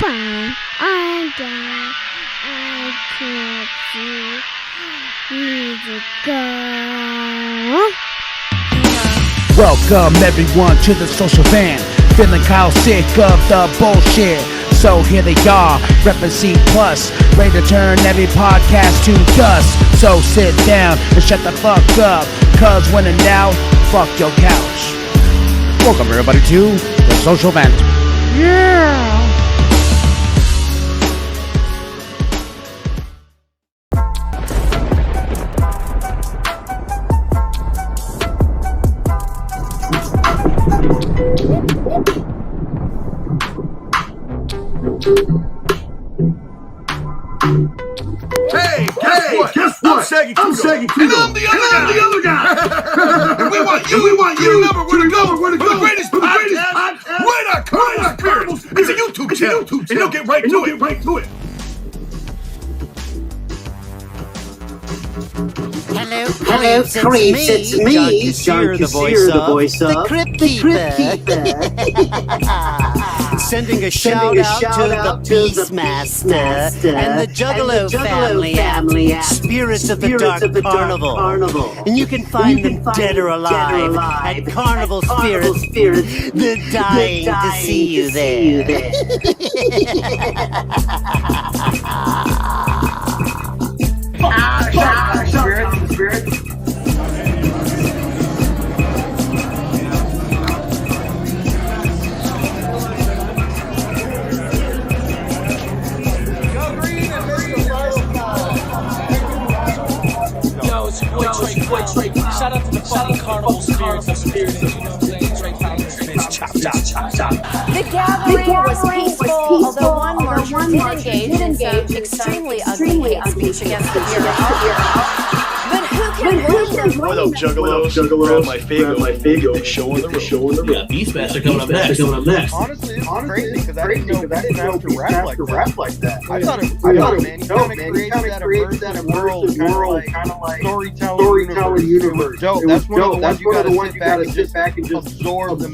Fine, I'm down. I can't see. Need to go. Welcome everyone to the social van. Feeling Kyle sick of the bullshit. So here they are, reppin' C+, ready to turn every podcast to dust. So sit down and shut the fuck up, cause when in doubt, fuck your couch. Welcome everybody to the social vent. Yeah! Hey, guess what? I'm Shaggy Kudo. And I'm the other guy. And we want you to remember where to go. For the greatest podcast, right on Carnival Spirits. It's a YouTube channel. And you'll get right to it. Hello, creeps, it's me, John Kassir, the voice of the Crypt Keeper. Sending a shout out to the BstMstR and the Juggalo family at Spirits of the Dark Carnival. And you can find them dead or alive at Carnival Spirits. They're dying to see you there. Spirit. Shout out to the fucking Carnival Spirits. The gathering was peaceful, although one marcher did engage in some extremely ugly hate speech against the Bureau. But who can blame them? What up, Juggalos? Grab my Fago. Show on the road. Yeah, BstMstR coming up next. Honestly, it's crazy because I didn't know that you have to rap like that. I thought it was man. You kind of created that immersive world, kind of like storytelling universe. Dope. That's one of the ones you gotta sit back and just absorb the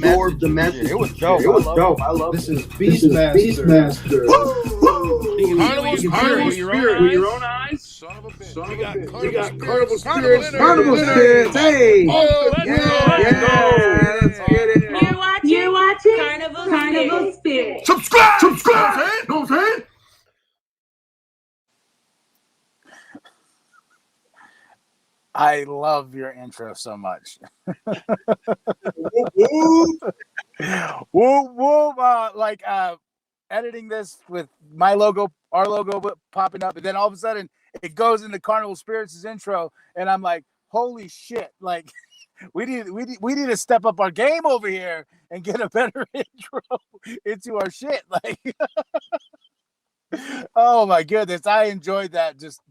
message. It was dope. I love it. This is BstMstR. Carnival Spirit with your own eyes. Son of a bitch. We got Carnival Spirits. Carnival Spirits. Hey. Let's get it. You're watching Carnival Spirits. Subscribe. Know what I'm saying? I love your intro so much. Whoop. Editing this with my logo, our logo popping up, and then all of a sudden it goes into Carnival Spirits' intro, and I'm like, holy shit! Like, we need to step up our game over here and get a better intro into our shit. Like, oh my goodness, I enjoyed that. Just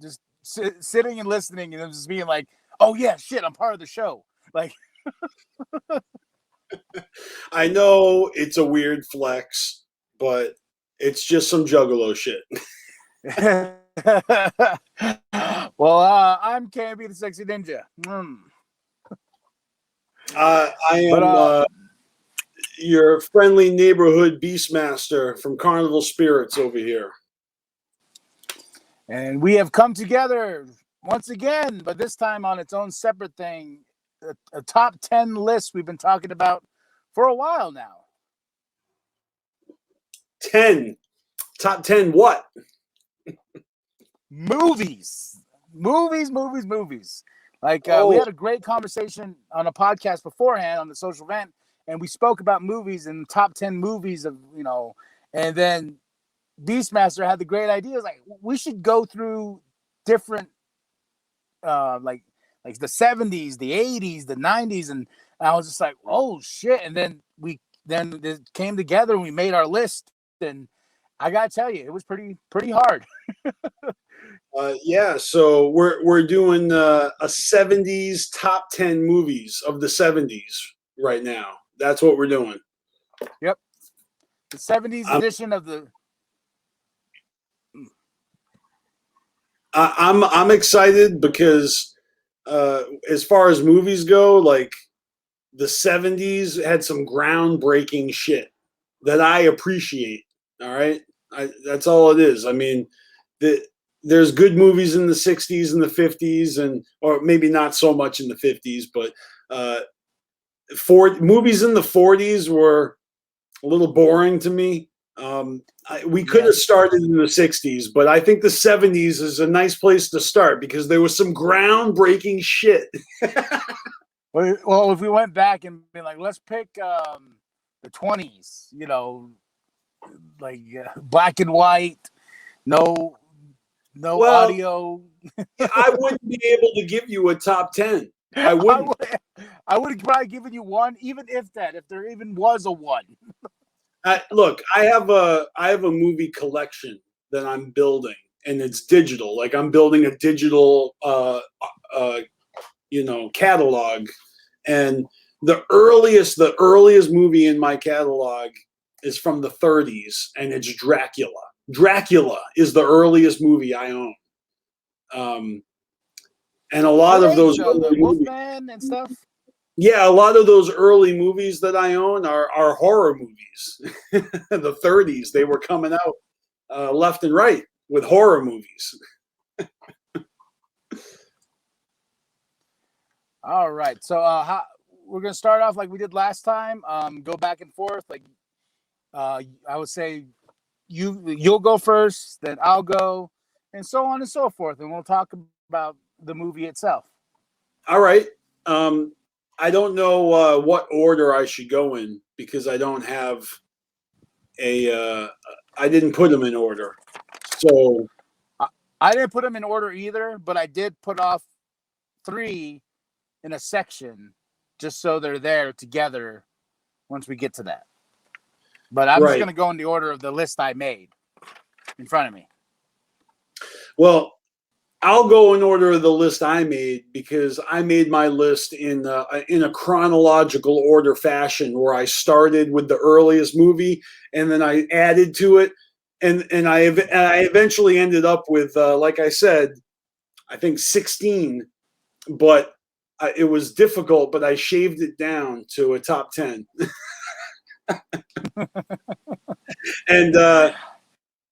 sitting and listening, and just being like, oh yeah, shit, I'm part of the show. Like, I know it's a weird flex, but it's just some Juggalo shit. Well, I'm KMB the Sexy Ninja. I am your friendly neighborhood BstMstR from Carnival Spirits over here. And we have come together once again, but this time on its own separate thing, a top 10 list we've been talking about for a while now. 10. Top 10 what? Movies. Like, we had a great conversation on a podcast beforehand on the social event, and we spoke about movies and top 10 movies of, and then BstMstR had the great idea. Like, we should go through different, like the 70s, the 80s, the 90s, and I was just like, oh shit. And then it came together and we made our list, and I gotta tell you, it was pretty hard. Yeah, so we're doing a 70s top 10 movies of the 70s right now. That's what we're doing. Yep. The 70s edition of the I'm excited because as far as movies go, like the 70s had some groundbreaking shit that I appreciate. All right. That's all it is. I mean, there's good movies in the 60s and the 50s, or maybe not so much in the 50s, but movies in the 40s were a little boring to me. We could have started in the 60s, but I think the 70s is a nice place to start because there was some groundbreaking shit. Well, if we went back and been like, let's pick the 20s, like black and white, no audio. I wouldn't be able to give you a top 10. I wouldn't. I would have probably given you one, even if there even was a one. Look, I have a movie collection that I'm building, and it's digital. Like I'm building a digital, catalog. And the earliest movie in my catalog is from the 30s, and it's Dracula. Dracula is the earliest movie I own. And a lot of those the Wolfman and stuff. Yeah, a lot of those early movies that I own are horror movies. The 30s, they were coming out left and right with horror movies. All right, so we're gonna start off like we did last time. Go back and forth. Like I would say, you'll go first, then I'll go, and so on and so forth, and we'll talk about the movie itself. All right. I don't know what order I should go in because I don't have I didn't put them in order. So I didn't put them in order either, but I did put off 3 in a section just so they're there together once we get to that. But I'm just going to go in the order of the list I made in front of me. Well, I'll go in order of the list I made because I made my list in a chronological order fashion where I started with the earliest movie and then I added to it. And I eventually ended up with, like I said, I think 16, but it was difficult, but I shaved it down to a top 10. And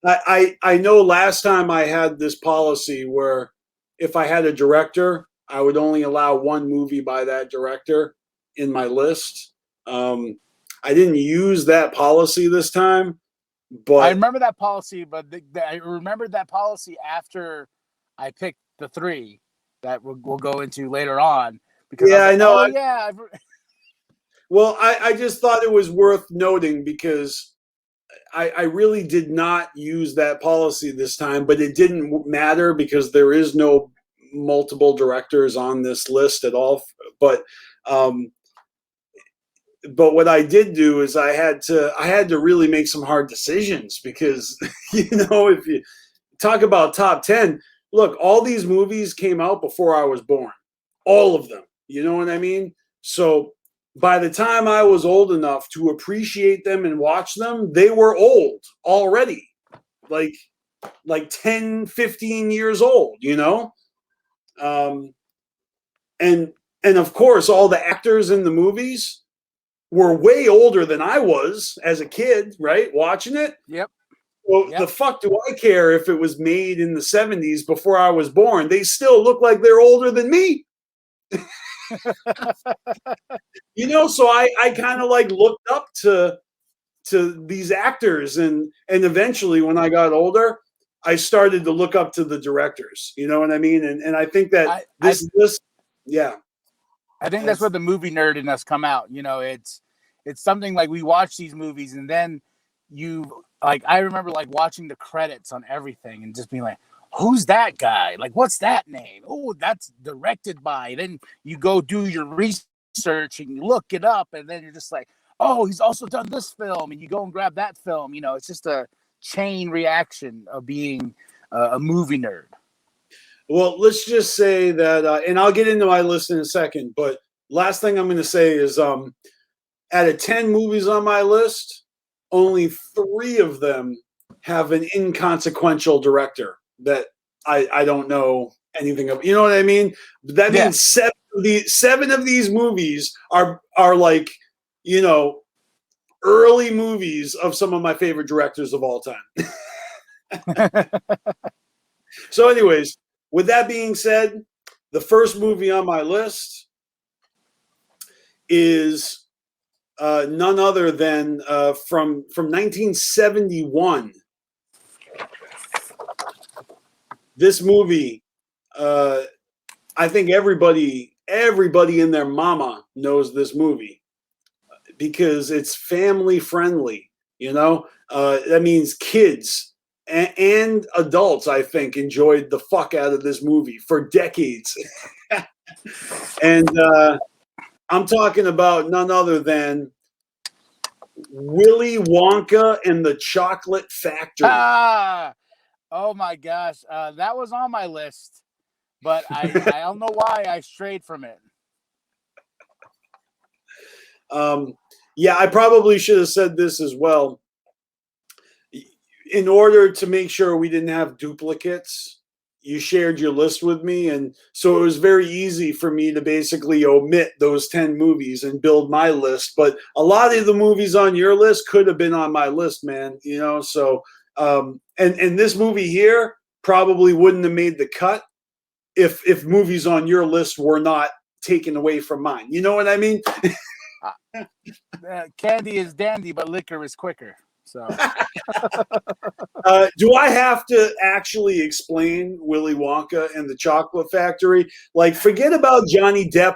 I know last time I had this policy where if I had a director, I would only allow one movie by that director in my list. I didn't use that policy this time, but I remember that policy. But I remembered that policy after I picked the 3 that we'll go into later on. Because I know. Well, I just thought it was worth noting because I really did not use that policy this time, but it didn't matter because there is no multiple directors on this list at all. But what I did do is I had to really make some hard decisions because, if you talk about top 10, look, all these movies came out before I was born, all of them, you know what I mean? So by the time I was old enough to appreciate them and watch them, they were old already, like 10, 15 years old, and of course, all the actors in the movies were way older than I was as a kid, right? Watching it. Yep. Well, the fuck do I care if it was made in the 70s before I was born? They still look like they're older than me. So I kind of like looked up to these actors and eventually when I got older, I started to look up to the directors. You know what I mean? And I think that this I think that's where the movie nerd in us come out. It's something like we watch these movies and then I remember like watching the credits on everything and just being like, who's that guy? Like, what's that name? Oh, that's directed by. Then you go do your research and you look it up, and then you're just like, oh, he's also done this film, and you go and grab that film. It's just a chain reaction of being a movie nerd. Well, let's just say that, and I'll get into my list in a second, but last thing I'm going to say is out of 10 movies on my list, only 3 of them have an inconsequential director that I don't know anything of. You know what I mean? That means 7 of these movies are like, early movies of some of my favorite directors of all time. So anyways, with that being said, the first movie on my list is none other than from 1971. This movie, I think everybody in their mama knows this movie because it's family friendly. You know, that means kids and adults, I think, enjoyed the fuck out of this movie for decades. And I'm talking about none other than Willy Wonka and the Chocolate Factory. Oh my gosh, that was on my list, but I don't know why I strayed from it. Yeah, I probably should have said this as well. In order to make sure we didn't have duplicates, you shared your list with me, and so it was very easy for me to basically omit those 10 movies and build my list. But a lot of the movies on your list could have been on my list, man. You know, so and this movie here probably wouldn't have made the cut if movies on your list were not taken away from mine. You know what I mean? Candy is dandy, but liquor is quicker. So, do I have to actually explain Willy Wonka and the Chocolate Factory? Like, forget about Johnny Depp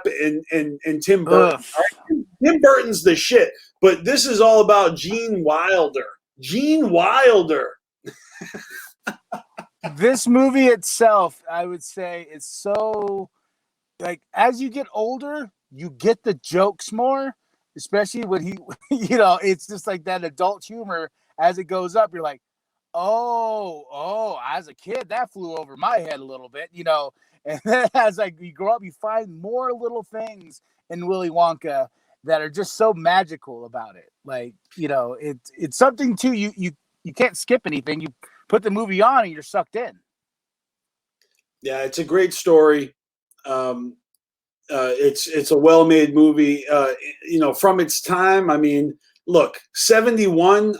and Tim Burton. Right? Tim Burton's the shit, but this is all about Gene Wilder. Gene Wilder. This movie itself, I would say, is so like as you get older, you get the jokes more. Especially when he, you know, it's just like that adult humor as it goes up. You're like, oh, as a kid, that flew over my head a little bit, you know. And then as like you grow up, you find more little things in Willy Wonka that are just so magical about it. Like, you know, it's something too. You can't skip anything. You put the movie on and you're sucked in. Yeah, it's a great story. It's a well-made movie, you know, from its time. I mean, look, 71,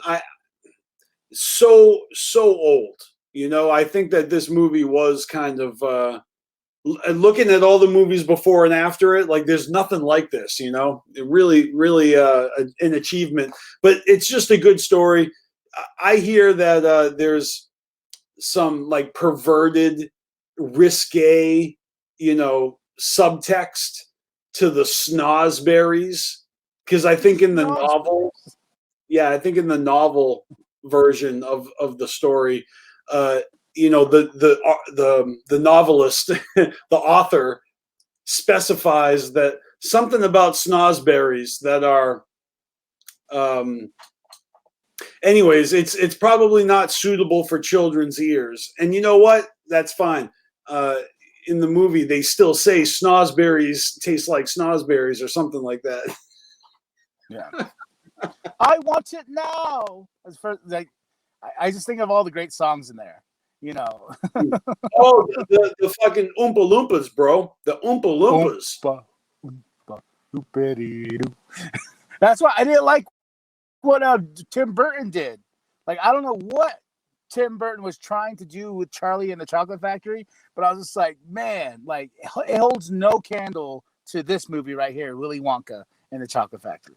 so old, you know. I think that this movie was kind of looking at all the movies before and after it, like there's nothing like this, you know. It really an achievement, but it's just a good story. I hear that there's some like perverted, risque, you know, subtext to the snozberries, because I think in the novel, I think in the novel version of the story, you know, the novelist, the author specifies that something about snozberries that are, anyways, it's probably not suitable for children's ears, and you know what? That's fine. In the movie, they still say snozberries taste like snozberries or something like that. Yeah. I want it now. As for like, I just think of all the great songs in there, you know. Oh, the fucking Oompa Loompas, bro. The Oompa Loompas. Oompa, oompa-dee-doo. That's why I didn't like what Tim Burton did. Like, I don't know what Tim Burton was trying to do with Charlie and the Chocolate Factory, but I was just like, man, like it holds no candle to this movie right here, Willy Wonka and the Chocolate Factory.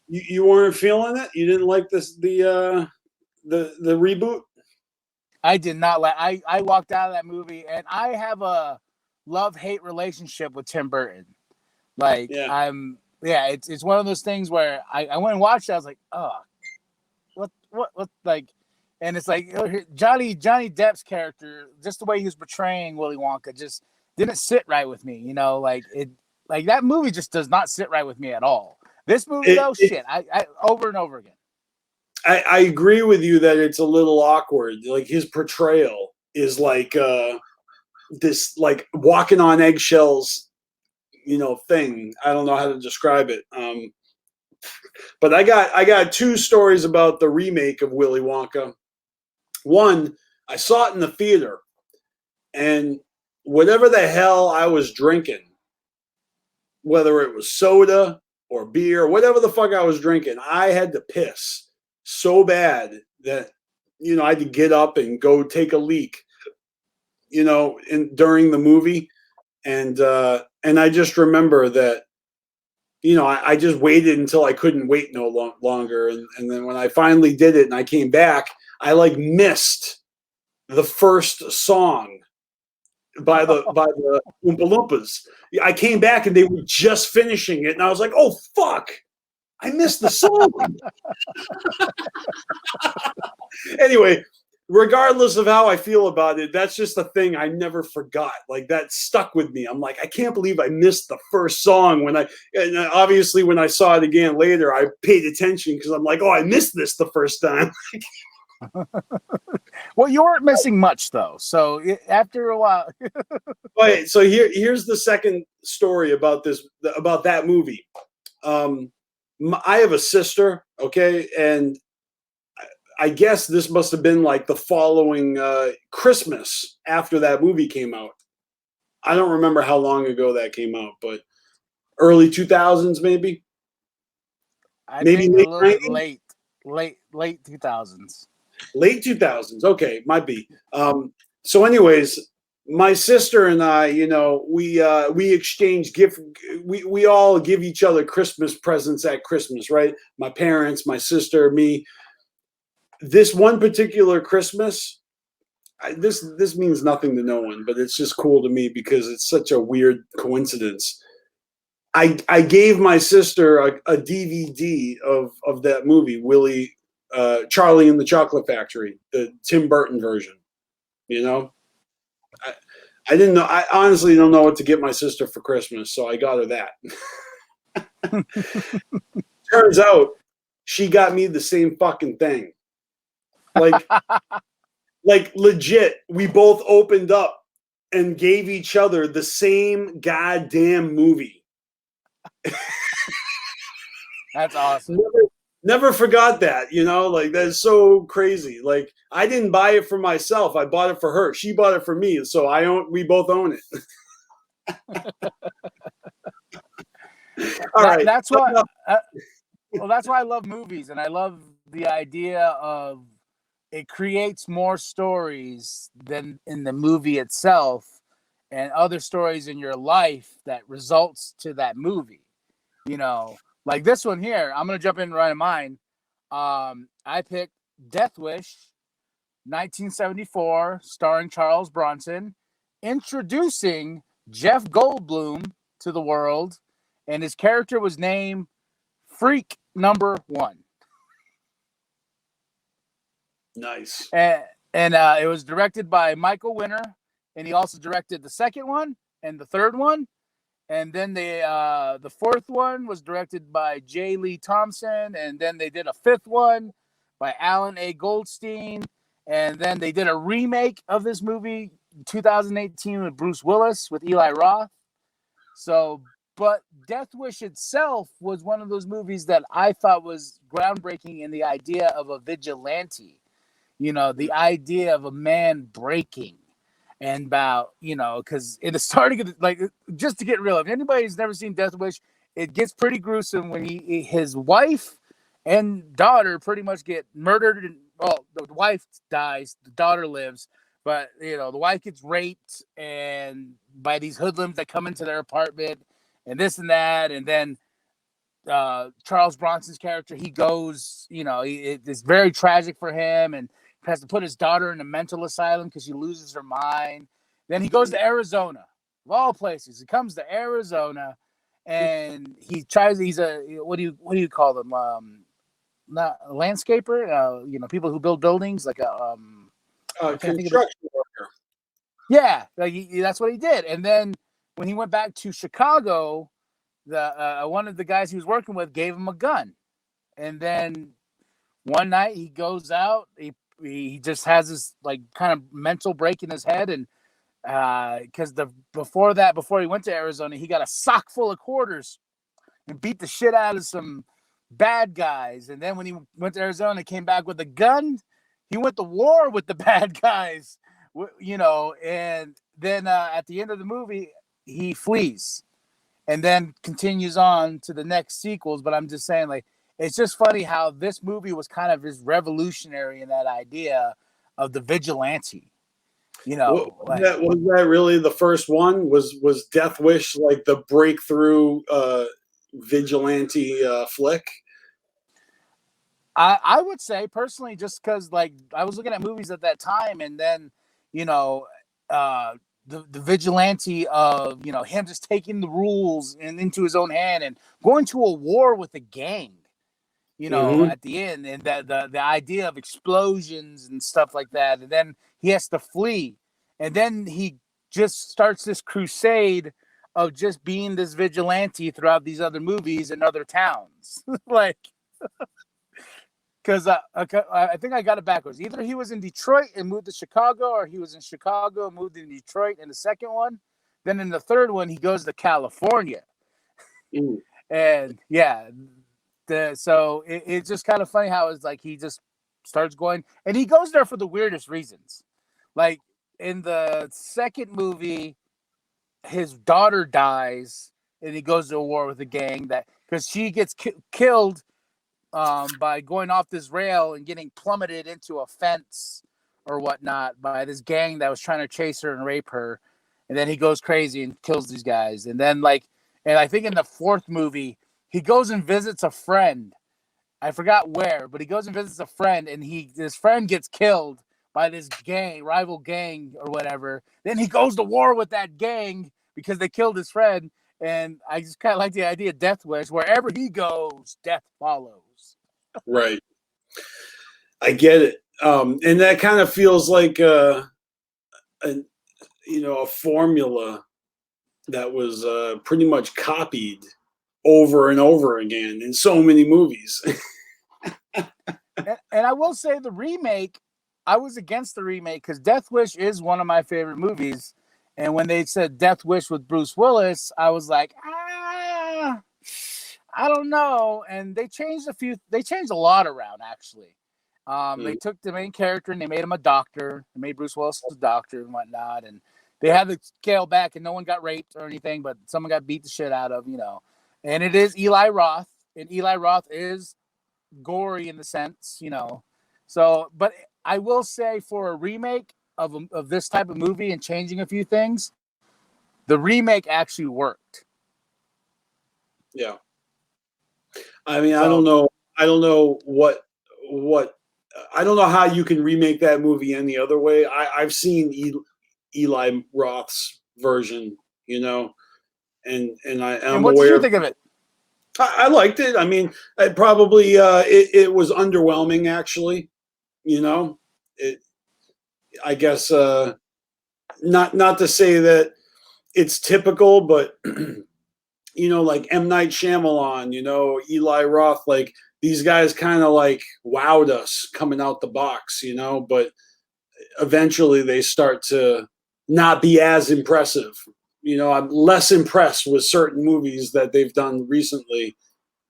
You weren't feeling it? You didn't like the reboot? I did not like. I walked out of that movie, and I have a love-hate relationship with Tim Burton. Like, yeah. It's one of those things where I went and watched it. I was like, oh, what, like. And it's like Johnny Depp's character, just the way he was portraying Willy Wonka, just didn't sit right with me. You know, like that movie just does not sit right with me at all. This movie, I over and over again. I agree with you that it's a little awkward. Like his portrayal is like this, like walking on eggshells, you know, thing. I don't know how to describe it. But I got two stories about the remake of Willy Wonka. One, I saw it in the theater, and whatever the hell I was drinking, whether it was soda or beer, whatever the fuck I was drinking, I had to piss so bad that I had to get up and go take a leak, during the movie. And I just remember that, I just waited until I couldn't wait no longer. And then when I finally did it and I came back, I missed the first song by the Oompa Loompas. I came back and they were just finishing it. And I was like, oh, fuck, I missed the song. Anyway, regardless of how I feel about it, that's just a thing I never forgot. That stuck with me. I'm like, I can't believe I missed the first song and obviously when I saw it again later, I paid attention because I'm like, oh, I missed this the first time. Well, you weren't missing much though. So after a while. Right. So here's the second story about that movie. I have a sister. Okay. And I guess this must have been the following Christmas after that movie came out. I don't remember how long ago that came out, but early 2000s, maybe. Maybe a little bit late 2000s. Late 2000s. Okay, might be. So, anyways, my sister and I, we exchange gift. We all give each other Christmas presents at Christmas, right? My parents, my sister, me. This one particular Christmas, this means nothing to no one, but it's just cool to me because it's such a weird coincidence. I gave my sister a DVD of that movie, Willy, Charlie and the Chocolate Factory, the Tim Burton version. I didn't know. I honestly don't know what to get my sister for Christmas, so I got her that. Turns out she got me the same fucking thing. Legit, we both opened up and gave each other the same goddamn movie. That's awesome. Never forgot that, that's so crazy. I didn't buy it for myself. I bought it for her. She bought it for me. So we both own it. All right. That's why. That's why I love movies, and I love the idea of it creates more stories than in the movie itself, and other stories in your life that results to that movie. Like this one here. I'm gonna jump in right in mine. I picked Death Wish, 1974, starring Charles Bronson, introducing Jeff Goldblum to the world, and his character was named Freak Number 1. Nice. And it was directed by Michael Winner, and he also directed the second one and the third one. And then the fourth one was directed by J. Lee Thompson, and then they did a fifth one by Alan A. Goldstein, and then they did a remake of this movie in 2018 with Bruce Willis with Eli Roth. So, but Death Wish itself was one of those movies that I thought was groundbreaking in the idea of a vigilante. The idea of a man breaking. And about, because in the starting of just to get real, if anybody's never seen Death Wish, it gets pretty gruesome when his wife and daughter pretty much get murdered. And the wife dies, the daughter lives, but the wife gets raped and by these hoodlums that come into their apartment and this and that. And then Charles Bronson's character, he goes, it's very tragic for him and has to put his daughter in a mental asylum because she loses her mind. Then he goes to Arizona, of all places. He comes to Arizona, and he tries. He's a what do you call them? Not a landscaper. People who build buildings, like a construction worker. Yeah, that's what he did. And then when he went back to Chicago, the one of the guys he was working with gave him a gun, and then one night he goes out. He just has this kind of mental break in his head, and because before he went to Arizona, he got a sock full of quarters and beat the shit out of some bad guys. And then when he went to Arizona, came back with a gun. He went to war with the bad guys, And then at the end of the movie, he flees, and then continues on to the next sequels. But I'm just saying, it's just funny how this movie was kind of just revolutionary in that idea of the vigilante. Was that really the first one? Was Death Wish like the breakthrough vigilante flick? I would say personally, just because like I was looking at movies at that time, and then the vigilante of him just taking the rules into his own hand and going to a war with a gang, at the end, and the idea of explosions and stuff like that, and then he has to flee, and then he just starts this crusade of just being this vigilante throughout these other movies and other towns, like. Because I think I got it backwards. Either he was in Detroit and moved to Chicago, or he was in Chicago and moved to Detroit in the second one. Then in the third one, he goes to California. And yeah, so it's just kind of funny how it's like he just starts going, and he goes there for the weirdest reasons. Like in the second movie, his daughter dies, and he goes to a war with a gang because she gets killed. By going off this rail and getting plummeted into a fence or whatnot by this gang that was trying to chase her and rape her. And then he goes crazy and kills these guys. And then and I think in the fourth movie, he goes and visits a friend. I forgot where, but he goes and visits a friend, and his friend gets killed by this rival gang or whatever. Then he goes to war with that gang because they killed his friend. And I just kind of like the idea of Death Wish. Wherever he goes, death follows. Right. I get it. And that kind of feels like a formula that was pretty much copied over and over again in so many movies. and I will say the remake, I was against the remake because Death Wish is one of my favorite movies. And when they said Death Wish with Bruce Willis, I was like, I don't know. And they changed a lot around, actually. They took the main character and they made him a doctor. They made Bruce Willis a doctor and whatnot. And they had to scale back, and no one got raped or anything, but someone got beat the shit out of, And it is Eli Roth, and Eli Roth is gory in the sense, So, but I will say for a remake of this type of movie and changing a few things, the remake actually worked. Yeah. I mean, I don't know what I don't know how you can remake that movie any other way. I've seen Eli Roth's version, and I'm what aware. Did you think of it? I liked it. I mean, it probably it was underwhelming, actually. I guess not to say that it's typical, but like M. Night Shyamalan, Eli Roth, like these guys kind of like wowed us coming out the box, but eventually they start to not be as impressive. I'm less impressed with certain movies that they've done recently,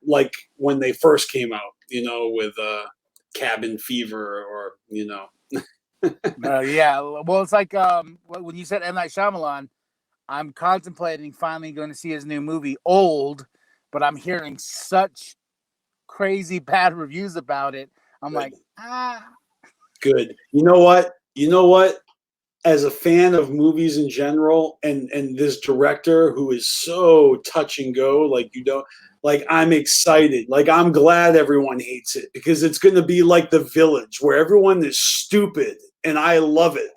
like when they first came out, with Cabin Fever or, Yeah. Well, it's like when you said M. Night Shyamalan, I'm contemplating finally going to see his new movie, Old, but I'm hearing such crazy bad reviews about it. I'm like, Good. You know what? As a fan of movies in general, and this director who is so touch and go, I'm excited. Like, I'm glad everyone hates it because it's going to be like The Village, where everyone is stupid, and I love it.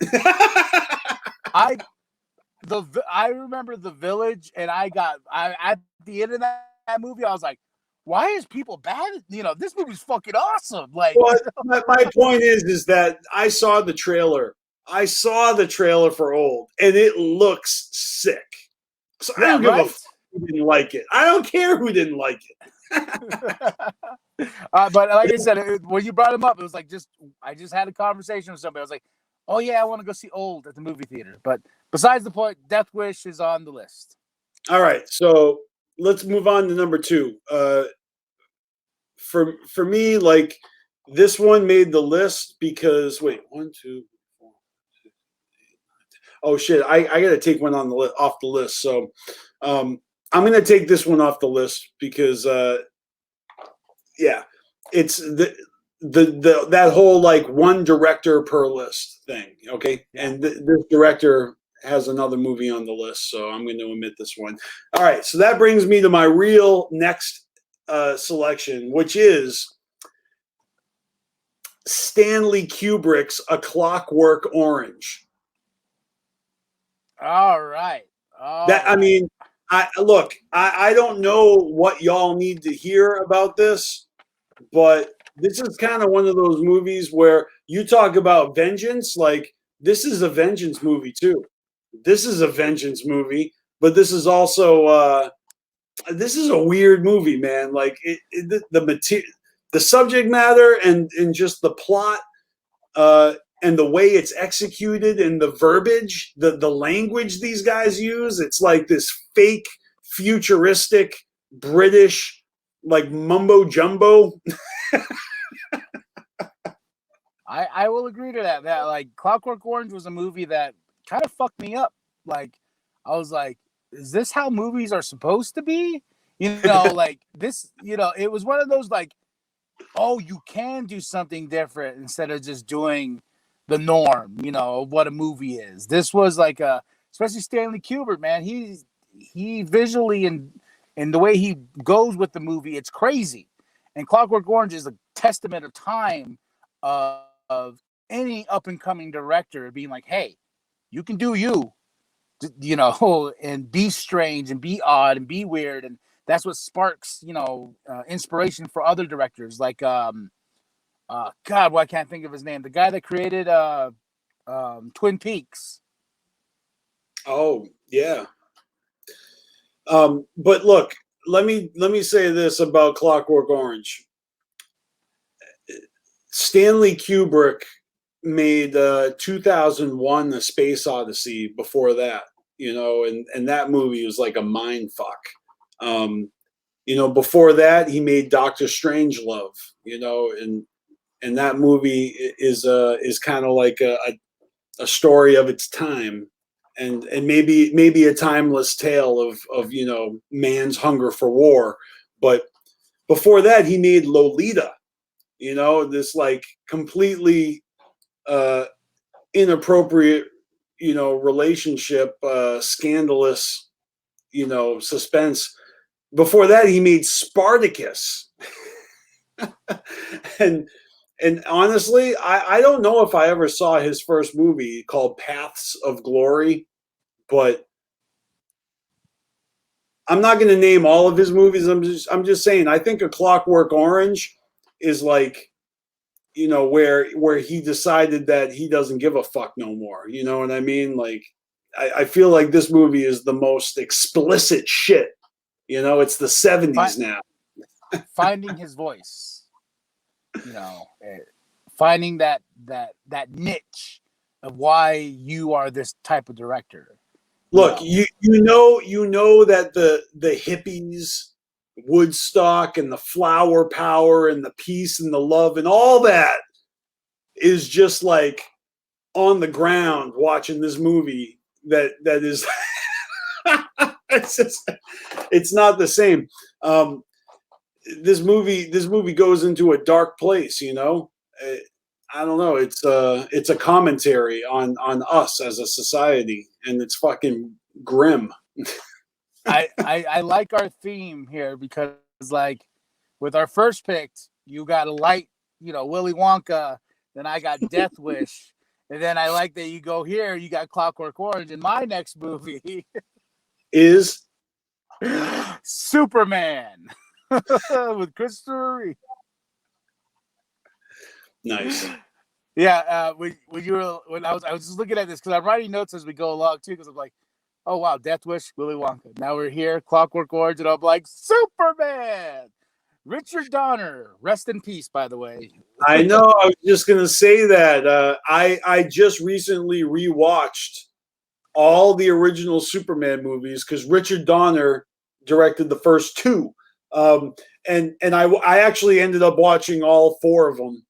I remember The Village, and at the end of that movie, I was like, why is people bad? This movie's fucking awesome. Like, well, my point is that I saw the trailer. I saw the trailer for Old, and it looks sick. So I don't give a fuck who didn't like it. I don't care who didn't like it. But like I said, when you brought him up, it was like I just had a conversation with somebody. I was like, oh yeah, I want to go see Old at the movie theater. But besides the point, Death Wish is on the list. All right, so let's move on to number 2. For me, like this one made the list because 1, 2, 4, 6, 8, 9, 10. Oh shit, I got to take one off the list. So I'm going to take this one off the list because yeah, it's that whole like one director per list thing. Okay, and this director has another movie on the list, so I'm going to omit this one. All right, so that brings me to my real next selection, which is Stanley Kubrick's A Clockwork Orange. All right. I mean, I don't know what y'all need to hear about this, but this is kind of one of those movies where you talk about vengeance. Like, this is a vengeance movie too. This is a vengeance movie, but this is also this is a weird movie, man. Like the subject matter and just the plot and the way it's executed and the verbiage, the language these guys use. It's like this fake futuristic British like mumbo jumbo. I will agree to that. That like Clockwork Orange was a movie that kind of fucked me up. Like I was like, is this how movies are supposed to be? You know, like this, you know, it was one of those like, oh, you can do something different instead of just doing the norm, you know, of what a movie is. This was like especially Stanley Kubrick, man. He visually and the way he goes with the movie, it's crazy. And Clockwork Orange is a testament of time of any up and coming director being like, hey, you can do you know, and be strange and be odd and be weird. And that's what sparks, you know, inspiration for other directors like, God, well, I can't think of his name. The guy that created Twin Peaks. Oh, yeah. But look, let me say this about Clockwork Orange. Stanley Kubrick made 2001 A Space Odyssey before that, you know, and that movie was like a mind fuck. You know, before that he made Doctor Strangelove, you know, and that movie is kind of like a story of its time, and maybe a timeless tale of you know, man's hunger for war. But before that he made Lolita, you know, this like completely inappropriate, you know, relationship, scandalous, you know, suspense. Before that he made Spartacus. and honestly, I don't know if I ever saw his first movie called Paths of Glory, but I'm not going to name all of his movies. I'm just saying, I think A Clockwork Orange is like, you know, where he decided that he doesn't give a fuck no more. You know what I mean? Like, I feel like this movie is the most explicit shit. You know, it's the 70s now. Finding his voice, you know, finding that niche of why you are this type of director. Look, you know that the hippies, Woodstock, and the flower power and the peace and the love and all that is just like on the ground watching this movie. That is, it's not the same. This movie goes into a dark place, you know. I don't know. It's a commentary on us as a society, and it's fucking grim. I like our theme here because, like, with our first pick, you got a light, you know, Willy Wonka. Then I got Death Wish, and then I like that you go here. You got Clockwork Orange, and my next movie is Superman with Christopher Reeve. Nice. Yeah, when I was just looking at this because I'm writing notes as we go along too, because I'm like, oh wow, Death Wish, Willy Wonka. Now we're here, Clockwork Orange, and I'm like, Superman. Richard Donner, rest in peace, by the way. I know. I was just gonna say that. I just recently rewatched all the original Superman movies because Richard Donner directed the first two, and I actually ended up watching all four of them.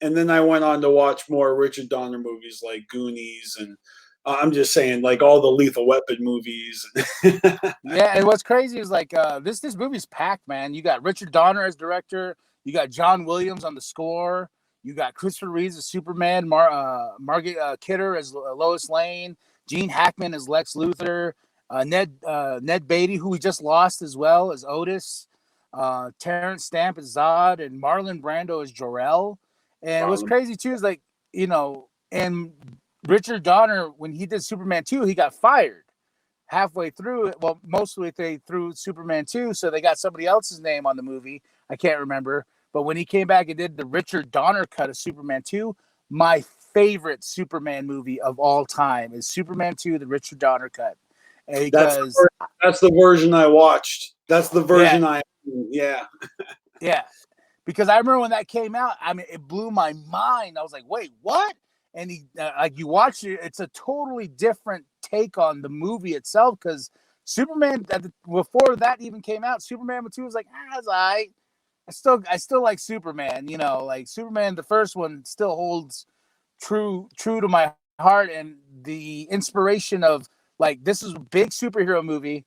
And then I went on to watch more Richard Donner movies like Goonies, and I'm just saying, like all the Lethal Weapon movies. Yeah, and what's crazy is like this movie's packed, man. You got Richard Donner as director, You got John Williams on the score. You got Christopher Reeves as Superman, Margaret Kidder as Lois Lane, Gene Hackman as Lex Luthor, Ned Beatty, who we just lost as well, as Otis, Terrence Stamp as Zod, and Marlon Brando as Jor-El. And what's crazy too is, like, you know, and Richard Donner, when he did Superman 2, he got fired halfway through it. Well, mostly through Superman 2, so they got somebody else's name on the movie. I can't remember. But when he came back and did the Richard Donner cut of Superman 2, my favorite Superman movie of all time is Superman 2, the Richard Donner cut. And because that's the version I watched. That's the version yeah. Because I remember when that came out, I mean, it blew my mind. I was like, wait, what? And he, like, you watch it, it's a totally different take on the movie itself. Because Superman, before that even came out, Superman 2 was like, that's all right. I still like Superman, you know, like Superman, the first one still holds true to my heart, and the inspiration of, like, this is a big superhero movie.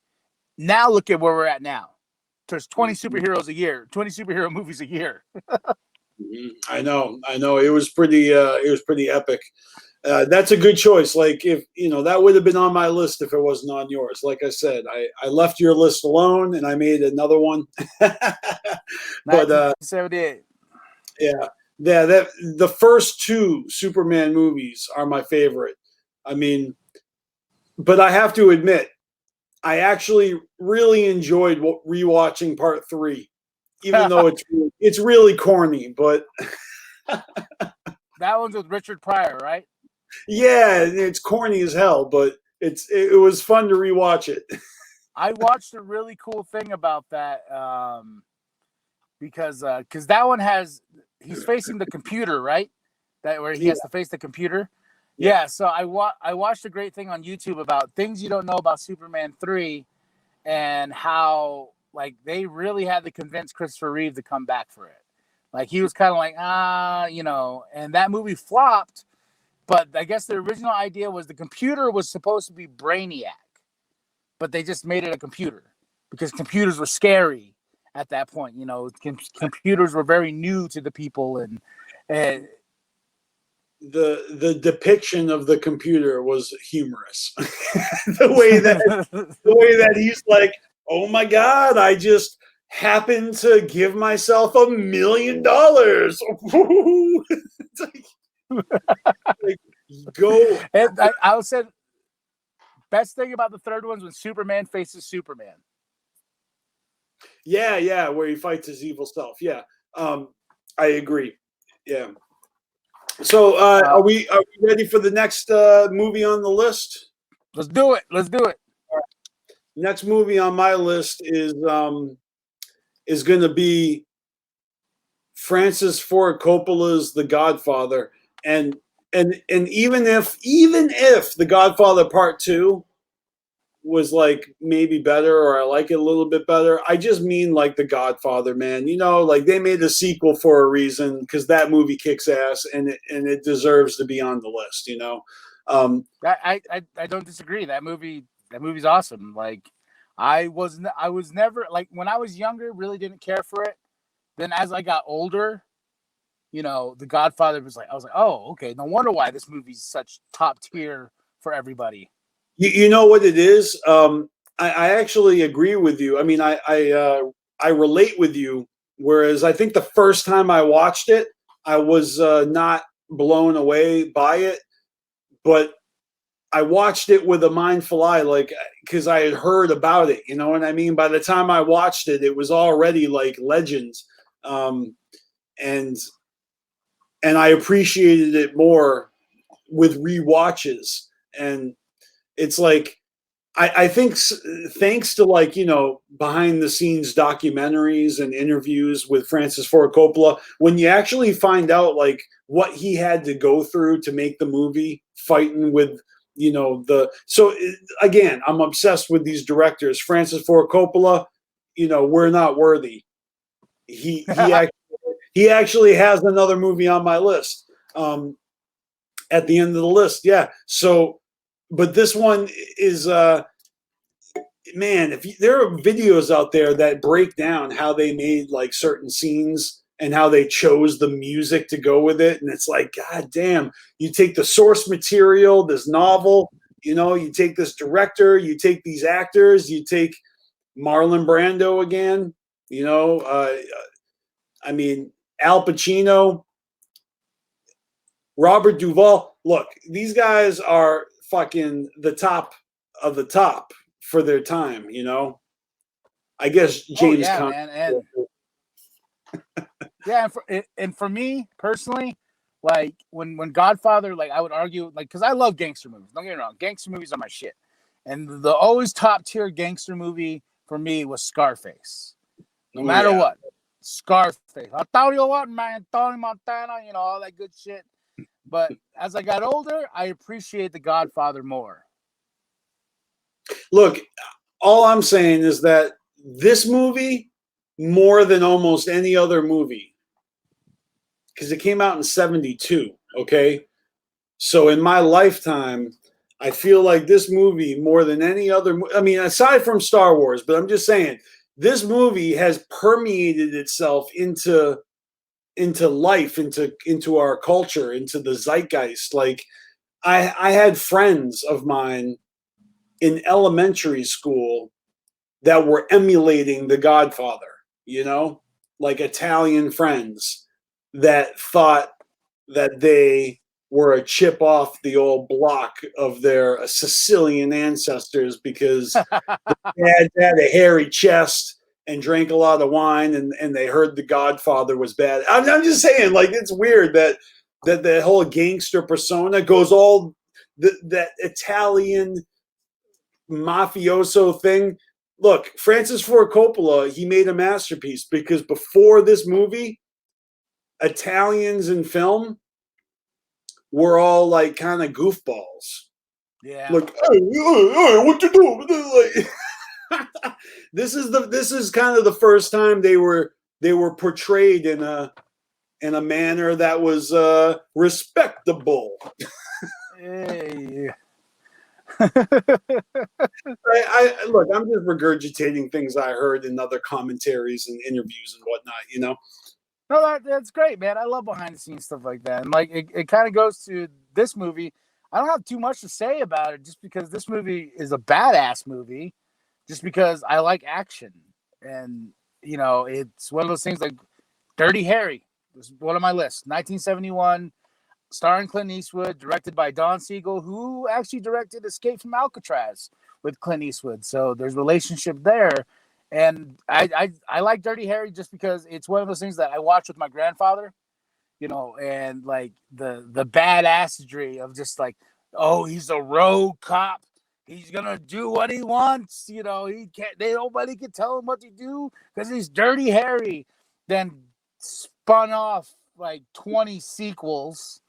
Now look at where we're at now. There's 20 superheroes a year, 20 superhero movies a year. I know. It was pretty epic. That's a good choice. Like, if you know, that would have been on my list if it wasn't on yours. Like I said, I left your list alone and I made another one. But 78. Yeah, that the first two Superman movies are my favorite. I mean, but I have to admit, I actually really enjoyed rewatching Part 3, even though it's really corny. But that one's with Richard Pryor, right? Yeah, it's corny as hell, but it was fun to rewatch it. I watched a really cool thing about that because that one he's facing the computer, right? That where he has to face the computer. Yeah, so I watched a great thing on YouTube about things you don't know about Superman 3 and how, like, they really had to convince Christopher Reeve to come back for it. Like, he was kind of like, you know, and that movie flopped, but I guess the original idea was the computer was supposed to be Brainiac, but they just made it a computer because computers were scary at that point. You know, computers were very new to the people, and the depiction of the computer was humorous. the way that he's like, oh my God, I just happened to give myself $1 million. Like, go. And I would say best thing about the third one is when Superman faces Superman. Yeah, where he fights his evil self. Yeah, I agree. Yeah. So, are we ready for the next movie on the list? Let's do it. All right. Next movie on my list is going to be Francis Ford Coppola's The Godfather, and even if The Godfather Part 2 was like maybe better, or I like it a little bit better, I just mean like The Godfather, man. You know, like they made a sequel for a reason because that movie kicks ass and it deserves to be on the list. You know, I don't disagree. That movie's awesome. Like I was never, like, when I was younger, really didn't care for it. Then as I got older, you know, The Godfather was like, I was like, oh, okay, no wonder why this movie's such top tier for everybody. You know what it is? I actually agree with you. I mean, I relate with you. Whereas I think the first time I watched it, I was not blown away by it, but I watched it with a mindful eye, like, because I had heard about it. You know what I mean? By the time I watched it, it was already like legends, and I appreciated it more with rewatches. And it's like, I think thanks to, like, you know, behind the scenes documentaries and interviews with Francis Ford Coppola, when you actually find out like what he had to go through to make the movie, fighting with, you know, again, I'm obsessed with these directors. Francis Ford Coppola, you know, we're not worthy. He actually has another movie on my list at the end of the list. Yeah. So, but this one is, man, there are videos out there that break down how they made like certain scenes and how they chose the music to go with it. And it's like, God damn, you take the source material, this novel, you take this director, you take these actors, you take Marlon Brando again, I mean, Al Pacino, Robert Duvall. Look, these guys are fucking the top of the top for their time, I guess James Conn. Man, and for me personally, like when Godfather, like I would argue, like, because I love gangster movies. Don't get me wrong, gangster movies are my shit. And the always top tier gangster movie for me was Scarface. No matter what, Scarface. I'll tell you what, man, Tony Montana, all that good shit. But as I got older, I appreciate The Godfather more. Look, all I'm saying is that this movie, more than almost any other movie, because it came out in 1972, okay? So in my lifetime, I feel like this movie, more than any other, I mean, aside from Star Wars, but I'm just saying, this movie has permeated itself into life, into our culture, into the zeitgeist. Like, I had friends of mine in elementary school that were emulating The Godfather, like Italian friends that thought that they were a chip off the old block of their Sicilian ancestors because they had a hairy chest and drank a lot of wine, and they heard The Godfather was bad. I'm just saying, like, it's weird that the whole gangster persona goes all that Italian mafioso thing. Look, Francis Ford Coppola, he made a masterpiece because before this movie, Italians in film were all like kind of goofballs. Yeah. Like, hey, what you doing? Like, this is kind of the first time they were portrayed in a manner that was respectable. Hey. I look, I'm just regurgitating things I heard in other commentaries and interviews and whatnot, No, that's great, man. I love behind the scenes stuff like that. And like it kind of goes to this movie. I don't have too much to say about it just because this movie is a badass movie, just because I like action. And it's one of those things like Dirty Harry was one of my lists. 1971, starring Clint Eastwood, directed by Don Siegel, who actually directed Escape from Alcatraz with Clint Eastwood. So there's relationship there. And I like Dirty Harry just because it's one of those things that I watched with my grandfather, and like the badassery of just like, oh, he's a rogue cop. He's gonna do what he wants. He can't. Nobody can tell him what to do because he's Dirty Harry. Then spun off like 20 sequels.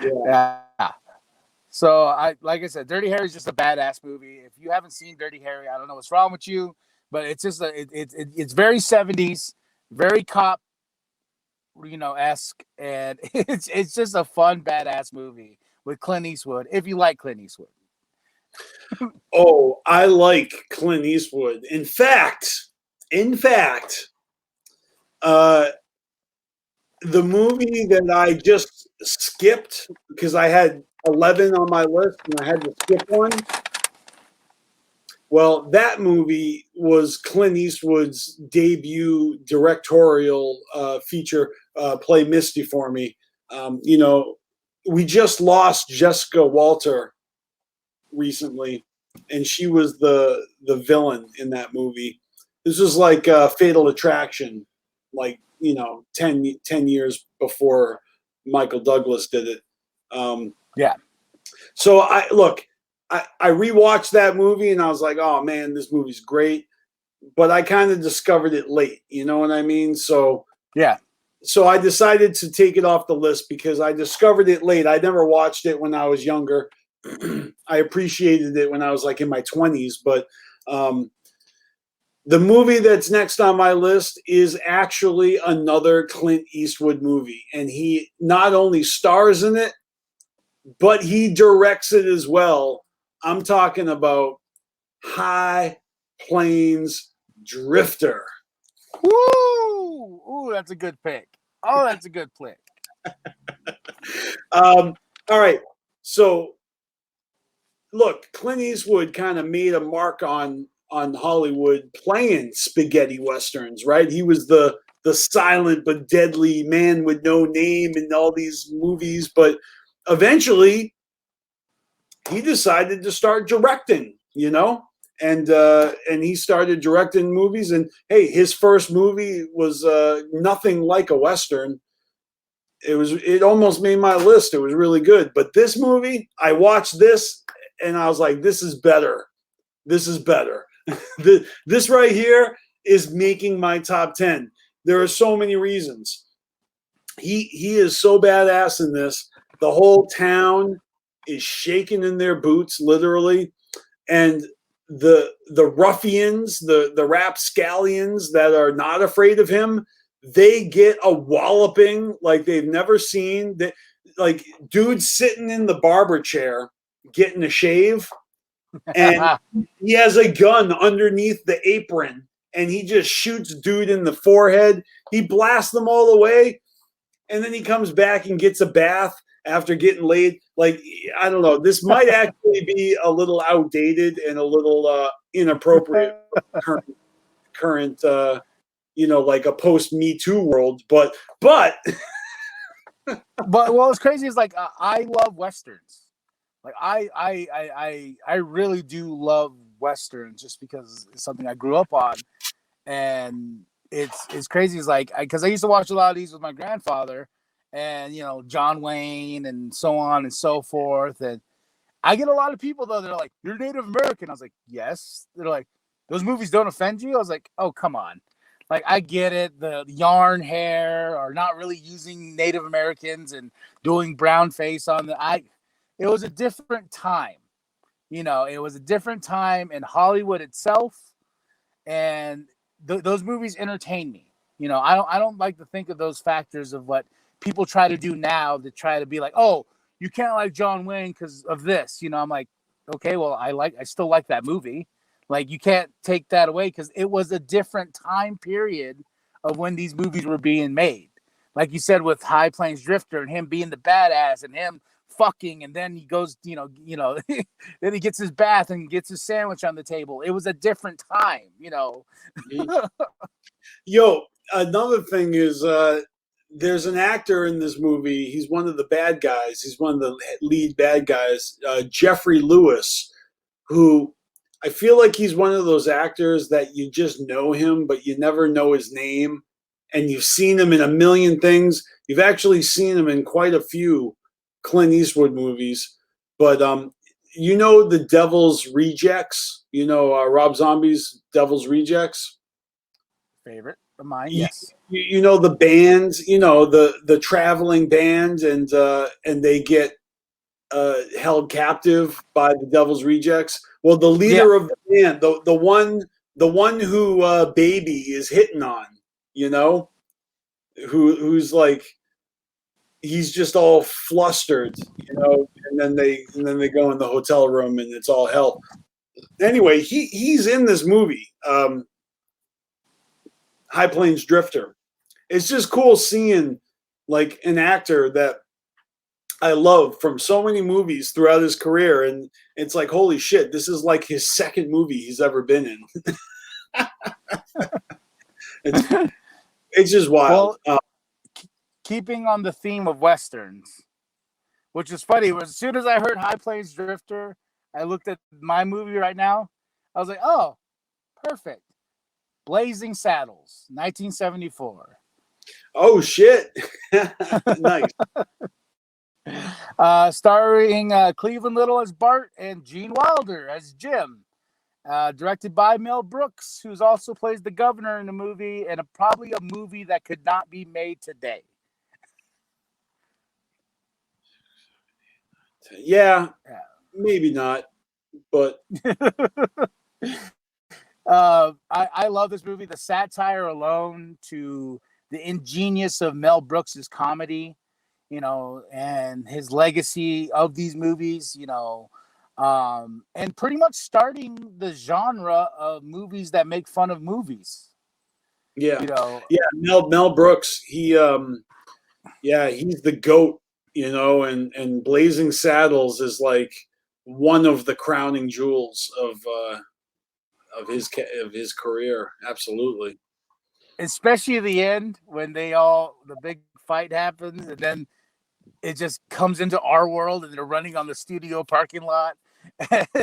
Yeah. So like I said, Dirty Harry is just a badass movie. If you haven't seen Dirty Harry, I don't know what's wrong with you, but it's just it's very 70s, very cop, esque, and it's just a fun badass movie with Clint Eastwood. If you like Clint Eastwood. Oh, I like Clint Eastwood. In fact, the movie that I just skipped because I had 11 on my list and I had to skip one. Well, that movie was Clint Eastwood's debut directorial feature, Play Misty for Me. We just lost Jessica Walter recently, and she was the villain in that movie. This was like Fatal Attraction, like 10 years before Michael Douglas did it. Yeah. So I rewatched that movie and I was like, oh man, this movie's great. But I kind of discovered it late. You know what I mean? So yeah. So I decided to take it off the list because I discovered it late. I never watched it when I was younger. I appreciated it when I was like in my 20s, but the movie that's next on my list is actually another Clint Eastwood movie. And he not only stars in it, but he directs it as well. I'm talking about High Plains, Drifter. Woo! Ooh, that's a good pick. Oh, that's a good pick. All right. So, look, Clint Eastwood kind of made a mark on Hollywood playing spaghetti westerns, right? He was the silent but deadly man with no name in all these movies, but eventually he decided to start directing, and he started directing movies. And hey, his first movie was nothing like a western. It almost made my list. It was really good. But this movie, I watched this and I was like, this is better. This is better. This right here is making my top 10. There are so many reasons. He is so badass in this. The whole town is shaking in their boots, literally. And the ruffians, the rapscallions that are not afraid of him, they get a walloping like they've never seen. Like dude's sitting in the barber chair getting a shave, and he has a gun underneath the apron, and he just shoots dude in the forehead. He blasts them all away, and then he comes back and gets a bath after getting laid. Like, I don't know. This might actually be a little outdated and a little inappropriate current like a post Me Too world, but what's crazy is like I love westerns. Like I really do love westerns just because it's something I grew up on, and it's crazy. It's like because I used to watch a lot of these with my grandfather, and John Wayne and so on and so forth. And I get a lot of people though that are like, "You're Native American." I was like, "Yes." They're like, "Those movies don't offend you?" I was like, "Oh, come on." Like, I get it, the yarn hair or not really using Native Americans and doing brown face on it was a different time. It was a different time in Hollywood itself, and those movies entertain me. I don't like to think of those factors of what people try to do now to try to be like, oh, you can't like John Wayne because of this. I'm like, okay, well, I still like that movie. Like, you can't take that away because it was a different time period of when these movies were being made. Like you said, with High Plains Drifter and him being the badass and him fucking, and then he goes, then he gets his bath and gets his sandwich on the table. It was a different time, Yo, another thing is there's an actor in this movie. He's one of the bad guys. He's one of the lead bad guys, Jeffrey Lewis, who I feel like he's one of those actors that you just know him, but you never know his name. And you've seen him in a million things. You've actually seen him in quite a few Clint Eastwood movies. But the Devil's Rejects? Rob Zombie's Devil's Rejects? Favorite of mine, yes. The bands, the traveling band, and they get held captive by the Devil's Rejects. Well, the leader of the band, the one who Baby is hitting on, who's like, he's just all flustered, and then they go in the hotel room and it's all hell. Anyway, he's in this movie, High Plains Drifter. It's just cool seeing like an actor that I love from so many movies throughout his career, and it's like, holy shit, this is like his second movie he's ever been in. It's just wild. Well, keeping on the theme of westerns, which is funny, as soon as I heard High Plains Drifter, I looked at my movie right now. I was like, oh, perfect. Blazing Saddles, 1974. Oh shit! Nice. Starring Cleveland Little as Bart and Gene Wilder as Jim. Directed by Mel Brooks, who's also plays the governor in the movie, and probably a movie that could not be made today. Yeah, maybe not, but I love this movie. The satire alone to the ingenious of Mel Brooks's comedy, and his legacy of these movies, and pretty much starting the genre of movies that make fun of movies. Yeah, you know, Mel Brooks. He's the GOAT. You know, and Blazing Saddles is like one of the crowning jewels of his career. Absolutely. Especially the end when the big fight happens, and then it just comes into our world, and they're running on the studio parking lot.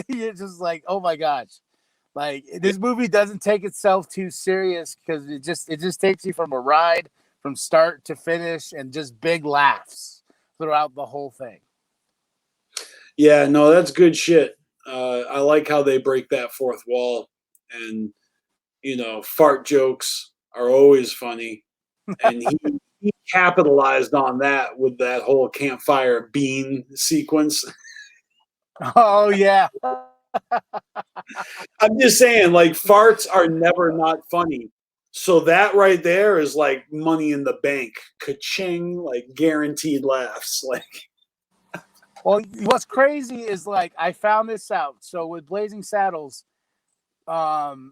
You're just like, oh my gosh, like this movie doesn't take itself too serious because it just takes you from a ride from start to finish, and just big laughs throughout the whole thing. Yeah, no, that's good shit. I like how they break that fourth wall, and fart jokes are always funny, and he capitalized on that with that whole campfire bean sequence. Oh yeah. I'm just saying, like, farts are never not funny. So that right there is like money in the bank. Ka-ching, like guaranteed laughs. Like, well, what's crazy is like I found this out. So with Blazing Saddles, the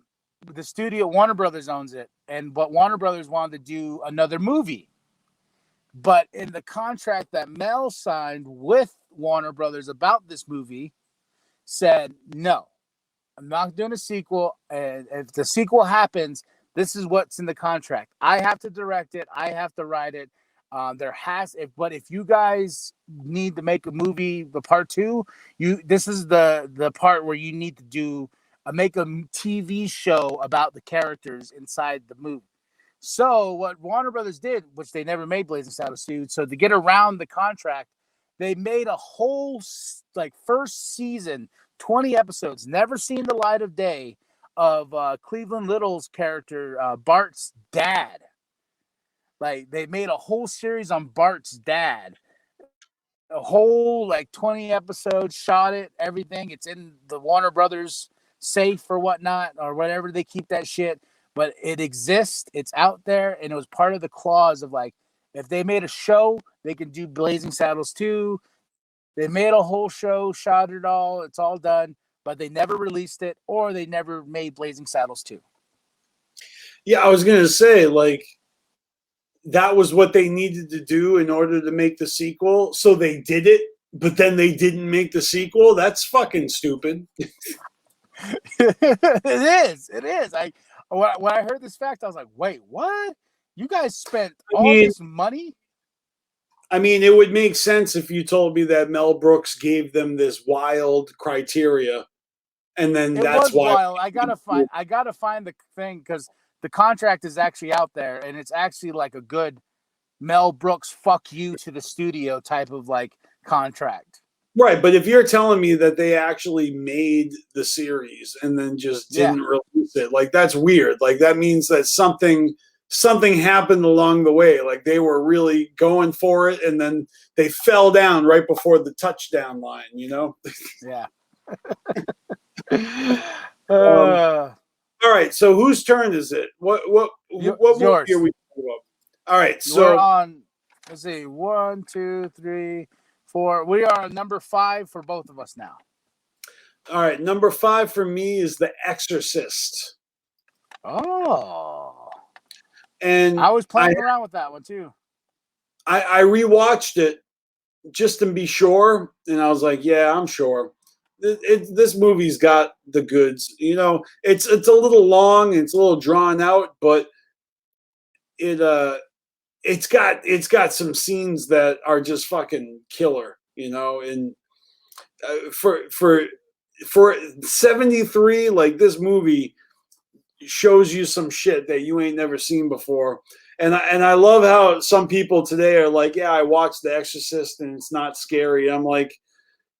studio Warner Brothers owns it, but Warner Brothers wanted to do another movie. But in the contract that Mel signed with Warner Brothers about this movie, said, no, I'm not doing a sequel. And if the sequel happens, this is what's in the contract. I have to direct it. I have to write it. But if you guys need to make a movie, the part 2, this is the part where you need to make a TV show about the characters inside the movie. So what Warner Brothers did, which they never made Blazing Saddles 2, so to get around the contract, they made a whole first season, 20 episodes, never seen the light of day, of Cleveland Little's character, Bart's dad. Like they made a whole series on Bart's dad, a whole 20 episodes, shot it, everything. It's in the Warner Brothers safe or whatnot, or whatever they keep that shit. But it exists, it's out there, and it was part of the clause of if they made a show, they can do Blazing Saddles 2. They made a whole show, shot it all, it's all done, but they never released it, or they never made Blazing Saddles 2. Yeah, I was gonna say, that was what they needed to do in order to make the sequel. So they did it, but then they didn't make the sequel. That's fucking stupid. It is. When I heard this fact, I was like, wait, what? You guys spent all this money? I mean, it would make sense if you told me that Mel Brooks gave them this wild criteria, and then that's why. Wild. I gotta find the thing, because the contract is actually out there, and it's actually like a good Mel Brooks fuck you to the studio type of contract. Right, but if you're telling me that they actually made the series and then just didn't release it, that's weird. That means that something happened along the way. They were really going for it, and then they fell down right before the touchdown line. Yeah. All right. So whose turn is it? What movie are we talking about? All right. So we're on. Let's see. 1, 2, 3, 4. We are on number 5 for both of us now. All right. Number 5 for me is The Exorcist. Oh. And I was playing around with that one too. I rewatched it just to be sure, and I was like, yeah, I'm sure. This movie's got the goods. It's a little long, and it's a little drawn out, but it's got some scenes that are just fucking killer. And for 73, this movie shows you some shit that you ain't never seen before. And I love how some people today are like, yeah, I watched The Exorcist and it's not scary. I'm like,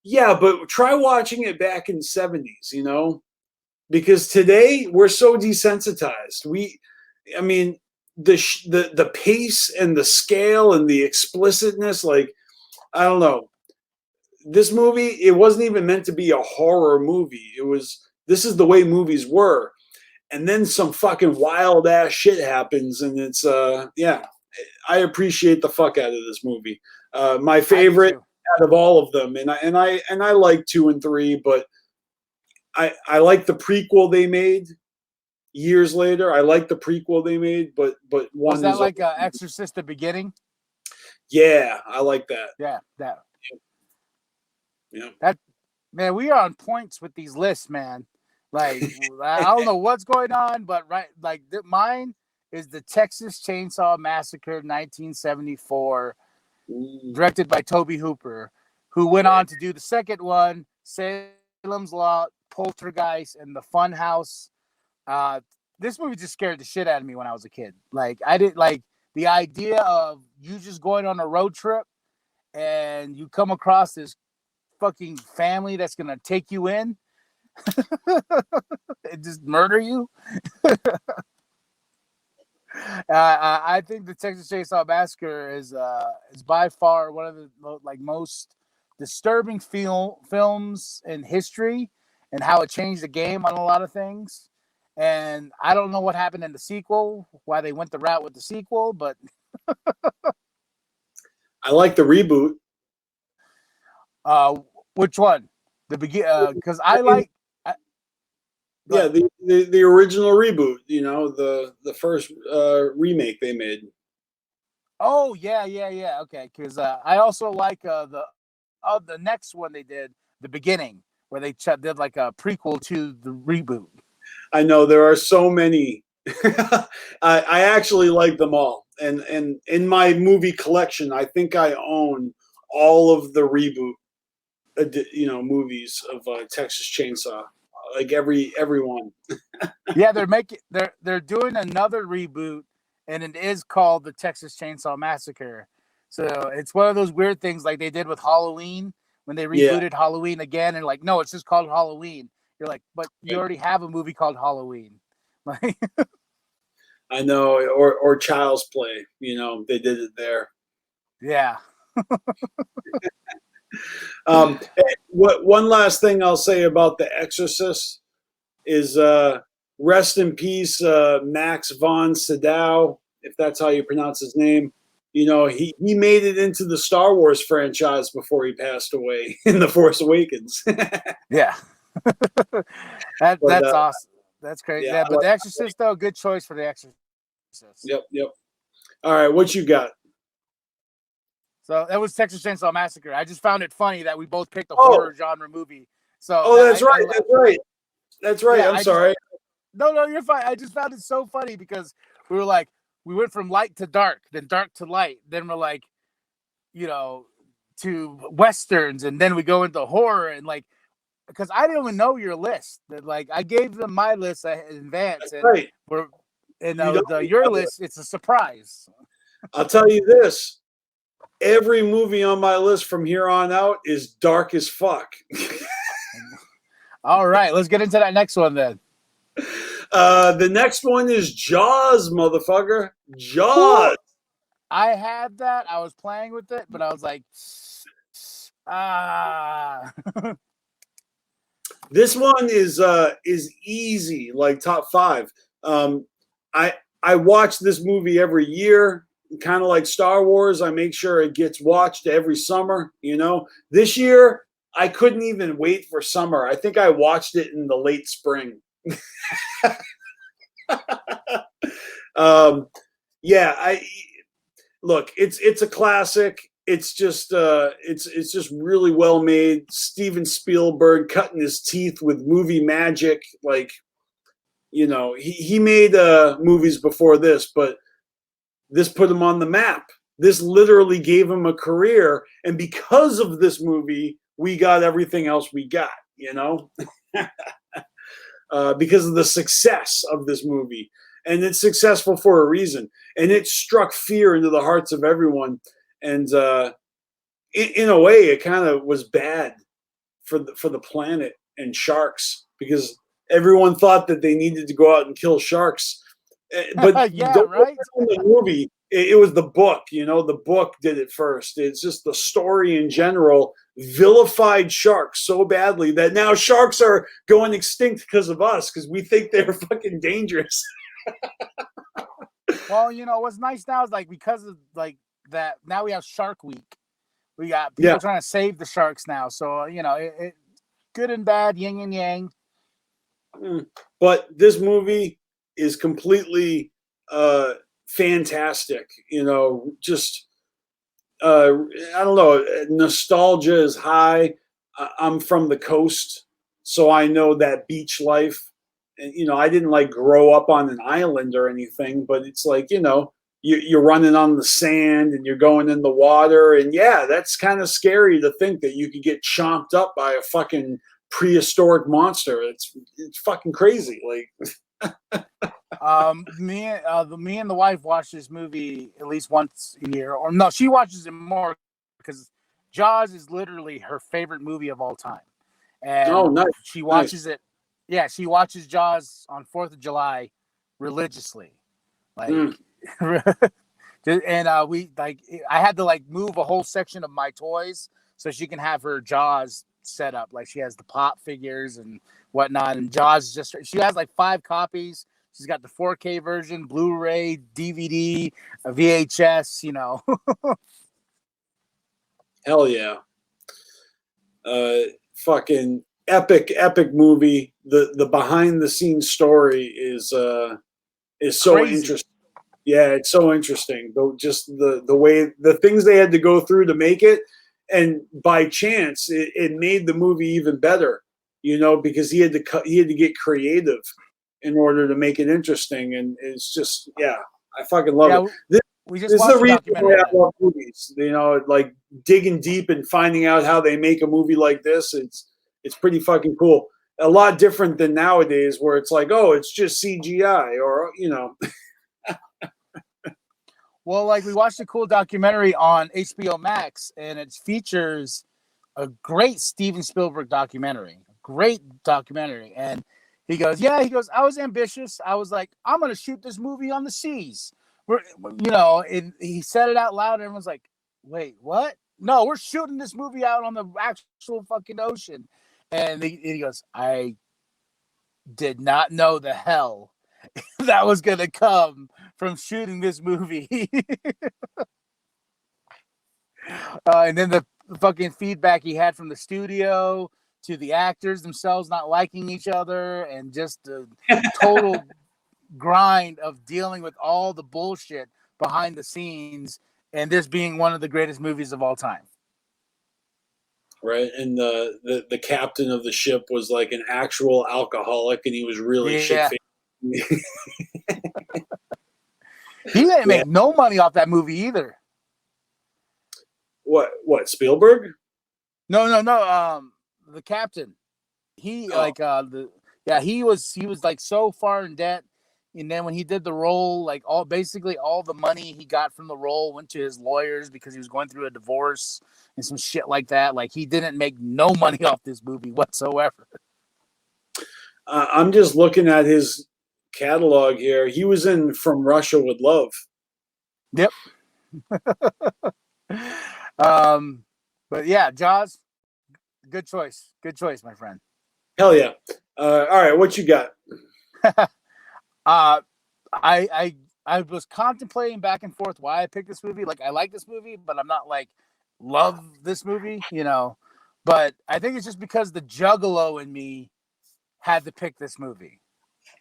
yeah, but try watching it back in the 70s, because today we're so desensitized. The pace and the scale and the explicitness, I don't know. This movie, it wasn't even meant to be a horror movie. This is the way movies were. And then some fucking wild ass shit happens, and it's I appreciate the fuck out of this movie. My favorite out of all of them, and I like 2 and 3, but I like the prequel they made years later. I like the prequel they made, but one was that is like Exorcist: The Beginning? yeah, I like that. Yeah, that. Yeah. That, man, we are on points with these lists, man. Like, I don't know what's going on, but mine is the Texas Chainsaw Massacre 1974, directed by Tobe Hooper, who went on to do the second one, Salem's Lot, Poltergeist, and The Funhouse. This movie just scared the shit out of me when I was a kid. Like, I didn't like the idea of you just going on a road trip and you come across this fucking family that's gonna take you in and just murder you. I think the Texas Chainsaw Massacre is by far one of the most disturbing films in history, and how it changed the game on a lot of things. And I don't know what happened in the sequel, why they went the route with the sequel, but I like the reboot. Which one? Because I like. Yeah, the original reboot. You know, the first remake they made. Oh yeah. Okay, because I also like the next one they did, The Beginning, where they did like a prequel to the reboot. I know there are so many. I actually like them all, and in my movie collection, I think I own all of the reboot, movies of Texas Chainsaw, like every one. Yeah, they're doing another reboot, and it is called the Texas Chainsaw Massacre. So it's one of those weird things like they did with Halloween when they rebooted Halloween again, and like, no, it's just called Halloween. You're like, but you already have a movie called Halloween. Like, I know, or Child's Play. You know, they did it there. Yeah. One last thing I'll say about The Exorcist is rest in peace, Max von Sydow, if that's how you pronounce his name. You know, he made it into the Star Wars franchise before he passed away in The Force Awakens. Yeah. That's awesome. That's great. Yeah, but The Exorcist, though, good choice for The Exorcist. Yep. All right, what you got? So that was Texas Chainsaw Massacre. I just found it funny that we both picked a horror genre movie. So that's right. I'm sorry. No, you're fine. I just found it so funny because we were like, we went from light to dark, then dark to light, then we're like, to westerns, and then we go into horror, and like, because I didn't even know your list. That like I gave them my list in advance, and right. Your list, it's a surprise. I'll tell you this. Every movie on my list from here on out is dark as fuck. All right, let's get into that next one then. The next one is Jaws, motherfucker. Jaws. Ooh, I had that. I was playing with it, but I was like, This one is easy, like top 5. I watch this movie every year. Kind of like Star Wars, I make sure it gets watched every summer. This year I couldn't even wait for summer. I think I watched it in the late spring. Look, it's a classic. It's just it's just really well made. Steven Spielberg cutting his teeth with movie magic. Like, he made movies before this, but this put him on the map. This literally gave him a career. And because of this movie, we got everything else we got, because of the success of this movie. And it's successful for a reason. And it struck fear into the hearts of everyone. And in a way, it kind of was bad for the planet and sharks, because everyone thought that they needed to go out and kill sharks. But the movie, it was the book. The book did it first. It's just the story in general vilified sharks so badly that now sharks are going extinct because of us, because we think they're fucking dangerous. Well, what's nice now is like, because of like that, now we have Shark Week, We got people trying to save the sharks now. So, you know, good and bad, yin and yang. But this movie is completely fantastic. You know, just I don't know. Nostalgia is high. I'm from the coast, so I know that beach life. And you know, I didn't like grow up on an island or anything, but it's like, you know, you're running on the sand and you're going in the water, and yeah, that's kind of scary to think that you could get chomped up by a fucking prehistoric monster. It's fucking crazy. Like, me and the wife watch this movie at least once a year, or no, she watches it more because Jaws is literally her favorite movie of all time, and nice. She watches it. Yeah, she watches Jaws on 4th of July religiously, like, and we like. I had to like move a whole section of my toys so she can have her Jaws set up. Like, she has the pop figures and whatnot, and Jaws just, she has like 5 copies. She's got the 4K version, Blu-ray, DVD, a VHS, you know. Hell yeah. Fucking epic movie. The behind the scenes story is so crazy. interesting. Yeah, it's so interesting. Just the way, the things they had to go through to make it, and by chance it made the movie even better, you know, because he had to get creative in order to make it interesting. And it's just, yeah, I fucking love it. This is the reason why I love movies, you know, like digging deep and finding out how they make a movie like this. It's pretty fucking cool. A lot different than nowadays where it's like, oh, it's just CGI, or, you know. Well, like, we watched a cool documentary on HBO Max, and it features a great Steven Spielberg documentary. Great documentary. And he goes, I was ambitious. I was like, I'm going to shoot this movie on the seas. You know, and he said it out loud, and everyone's like, wait, what? No, we're shooting this movie out on the actual fucking ocean. And he goes, I did not know the hell that was going to come from shooting this movie. And then the fucking feedback he had from the studio to the actors themselves not liking each other, and just the total grind of dealing with all the bullshit behind the scenes, and this being one of the greatest movies of all time. Right, and the captain of the ship was like an actual alcoholic, and he was really shit-faced. He didn't make no money off that movie either. What Spielberg? No. The captain. He he was like so far in debt, and then when he did the role, like all the money he got from the role went to his lawyers because he was going through a divorce and some shit like that. Like, he didn't make no money off this movie whatsoever. I'm just looking at his catalog here. He was in From Russia with Love. Yep. But yeah, Jaws, good choice, my friend. Hell yeah. All right, what you got? I was contemplating back and forth why I picked this movie. Like, I like this movie, but I'm not like love this movie, you know. But I think it's just because the Juggalo in me had to pick this movie.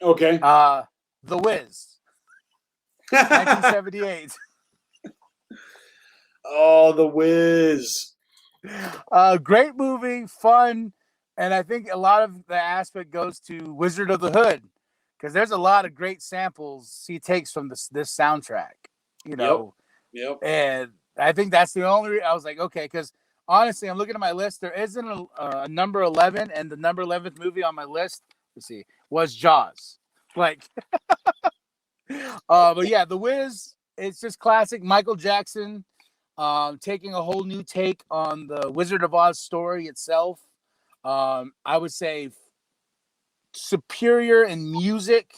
Okay. The Wiz, 1978. Oh, The Wiz. Great movie, fun, and I think a lot of the aspect goes to Wizard of the Hood, because there's a lot of great samples he takes from this soundtrack, you know. Yep. And I think that's the only I was like, okay, because honestly, I'm looking at my list. There isn't a number 11, and the number 11th movie on my list, let's see, was Jaws. Like, but yeah, The Wiz, it's just classic Michael Jackson, taking a whole new take on the Wizard of Oz story itself. I would say superior in music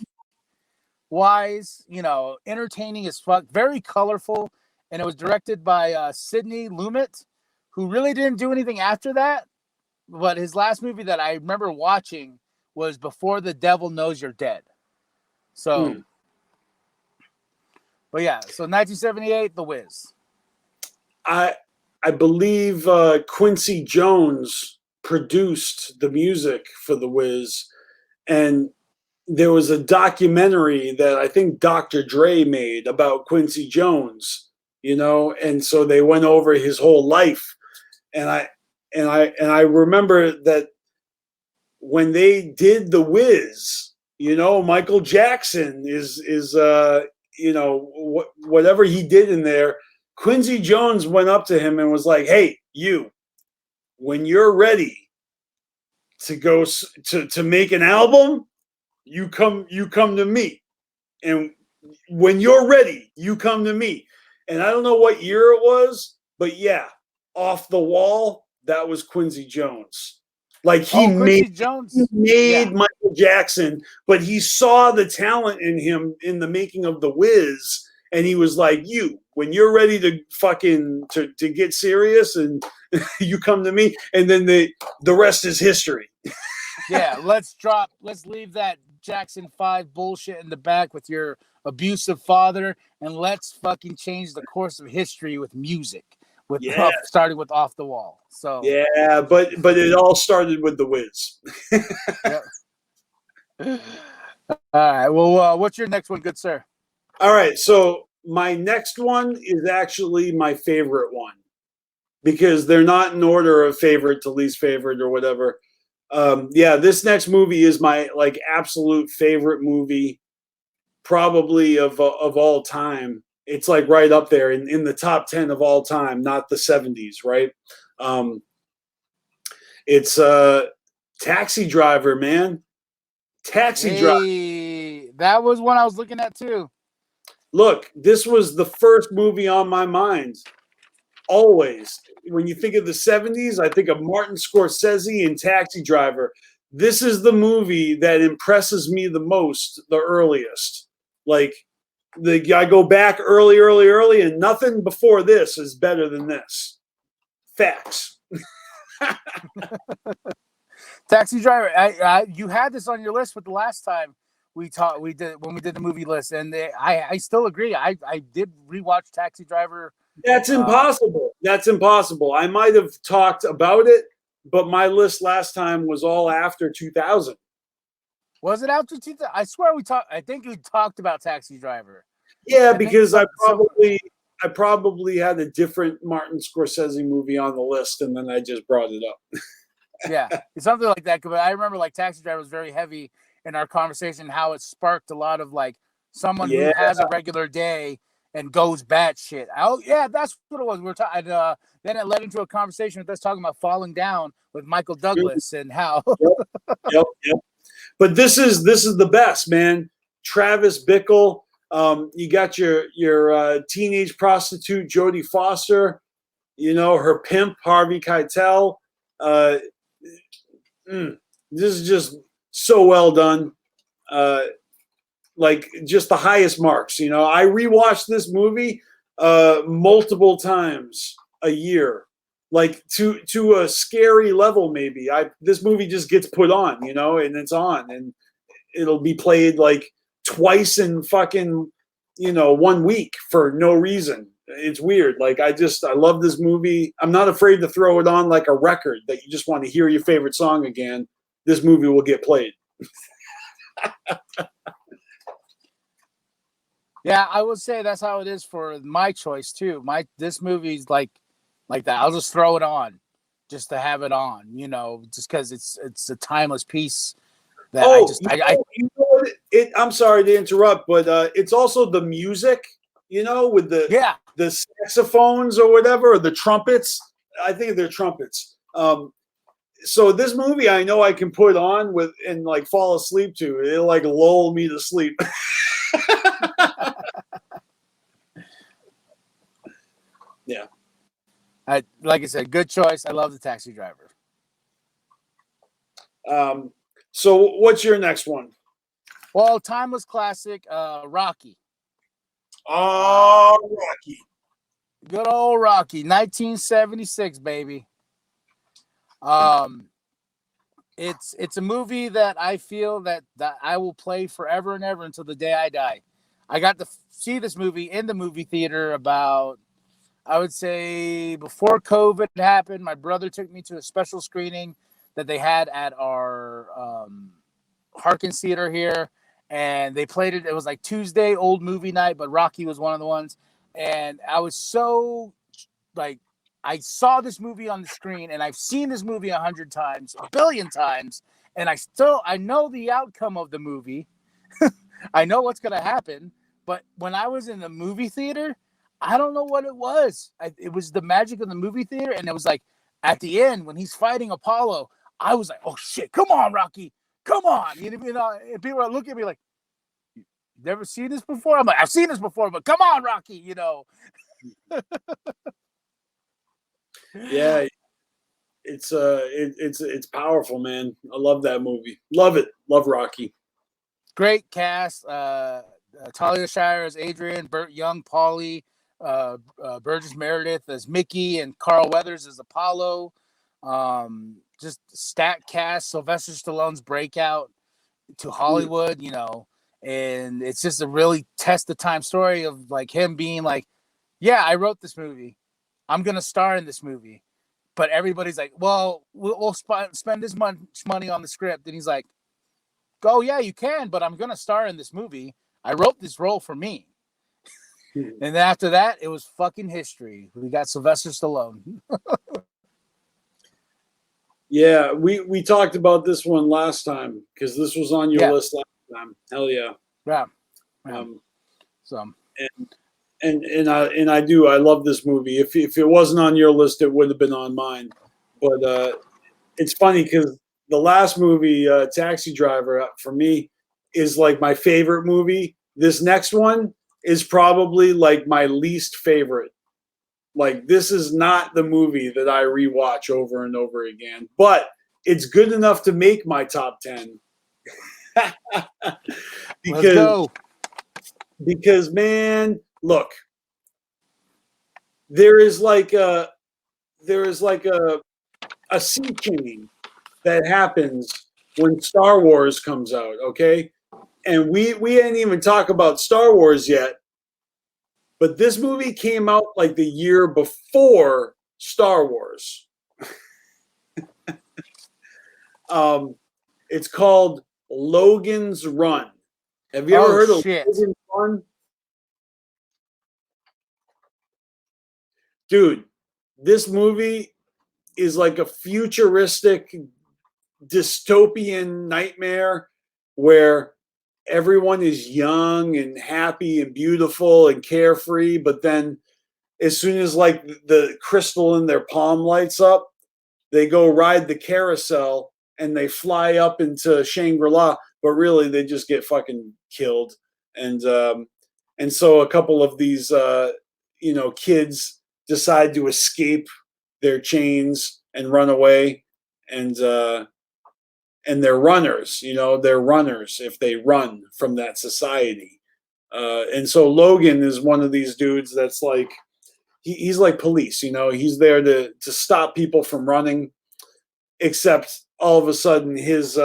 wise, you know, entertaining as fuck, very colorful, and it was directed by Sidney Lumet, who really didn't do anything after that, but his last movie that I remember watching was Before the Devil Knows You're Dead. So but yeah, so 1978, The Wiz. I I believe Quincy Jones produced the music for The Wiz, and there was a documentary that I think Dr. Dre made about Quincy Jones, and so they went over his whole life, and I remember that when they did The Wiz, Michael Jackson is whatever he did in there. Quincy Jones went up to him and was like, "Hey, when you're ready to go to make an album, you come to me. And when you're ready, you come to me." And I don't know what year it was, but yeah, Off the Wall, that was Quincy Jones. Like he made Michael Jackson, but he saw the talent in him in the making of The Wiz. And he was like, when you're ready to fucking to get serious, and you come to me, and then the rest is history. Yeah, let's leave that Jackson 5 bullshit in the back with your abusive father, and let's fucking change the course of history with music. Starting with Off the Wall. So yeah, but it all started with The Wiz. All right. Well, what's your next one, good sir? All right, so my next one is actually my favorite one, because they're not in order of favorite to least favorite or whatever. This next movie is my absolute favorite movie, probably of all time. It's like right up there in the top 10 of all time, not the 70s, right? It's Taxi Driver, man. Taxi Driver. That was one I was looking at too. Look, this was the first movie on my mind. Always. When you think of the 70s, I think of Martin Scorsese and Taxi Driver. This is the movie that impresses me the most, the earliest. I go back early, and nothing before this is better than this. Facts. Taxi Driver. You had this on your list with the last time we did the movie list, and I still agree. I did rewatch Taxi Driver. That's impossible. That's impossible. I might have talked about it, but my list last time was all after 2000. Was it after 2000? I swear I think we talked about Taxi Driver. Yeah, because I probably had a different Martin Scorsese movie on the list, and then I just brought it up. Yeah, it's something like that. But I remember Taxi Driver was very heavy in our conversation, how it sparked a lot of someone who has a regular day and goes batshit. Oh yeah, that's what it was. We were talking. Then it led into a conversation with us talking about Falling Down with Michael Douglas and how. Yep. But this is the best, man. Travis Bickle. You got your teenage prostitute Jodie Foster. Her pimp Harvey Keitel. This is just so well done. Just the highest marks. I rewatched this movie multiple times a year, to a scary level. Maybe this movie just gets put on, and it's on, and it'll be played twice in fucking 1 week for no reason. It's weird. I love this movie. I'm not afraid to throw it on like a record that you just want to hear your favorite song again. This movie will get played. Yeah, I would say that's how it is for my choice too. This movie's like that. I'll just throw it on just to have it on, just because it's a timeless piece. I'm sorry to interrupt, but it's also the music, with the saxophones or whatever, or the trumpets. I think they're trumpets. So this movie, I know I can put on and fall asleep to. It'll lull me to sleep. Yeah. Like I said, good choice. I love the Taxi Driver. So what's your next one? Well, timeless classic, Rocky. Oh, Rocky. Good old Rocky, 1976, baby. It's a movie that I feel that I will play forever and ever until the day I die. I got to see this movie in the movie theater about I would say before COVID happened, my brother took me to a special screening that they had at our Harkins Theater here, and they played it. It was like Tuesday, old movie night, but Rocky was one of the ones. And I was so like, I saw this movie on the screen, and I've seen this movie 100 times, a billion times, and I know the outcome of the movie. I know what's gonna happen, but when I was in the movie theater, I don't know what it was. It was the magic of the movie theater, and it was like at the end when he's fighting Apollo, I was like, "Oh shit, come on, Rocky, come on!" You know, and people are looking at me like, "You never seen this before?" I'm like, "I've seen this before, but come on, Rocky," you know. Yeah, it's powerful, man. I love that movie. Love it. Love Rocky. Great cast. Talia Shire as Adrian, Burt Young, Paulie, Burgess Meredith as Mickey, and Carl Weathers as Apollo. Just stat cast. Sylvester Stallone's breakout to Hollywood, you know, and it's just a really test the time story of like him being like, "Yeah, I wrote this movie. I'm gonna star in this movie," but everybody's like, "Well, we'll spend this much money on the script," and he's like, "Oh yeah, you can, but I'm gonna star in this movie. I wrote this role for me." And then after that, it was fucking history. We got Sylvester Stallone. Yeah, we talked about this one last time because this was on your list last time. Hell yeah. Yeah. And I love this movie. If it wasn't on your list, it would have been on mine. But it's funny because the last movie, Taxi Driver, for me, is like my favorite movie. This next one is probably like my least favorite. Like, this is not the movie that I rewatch over and over again, but it's good enough to make my top 10. Because man, look, there is like a sea change that happens when Star Wars comes out, okay? And we ain't even talk about Star Wars yet. But this movie came out like the year before Star Wars. It's called Logan's Run. Have you ever heard of Logan's Run? Dude, this movie is like a futuristic dystopian nightmare where everyone is young and happy and beautiful and carefree, but then as soon as like the crystal in their palm lights up, they go ride the carousel and they fly up into Shangri-La, but really they just get fucking killed. And so a couple of these kids decide to escape their chains and run away, and they're runners, they're runners if they run from that society. And so Logan is one of these dudes that's like, he's like police, he's there to stop people from running, except all of a sudden his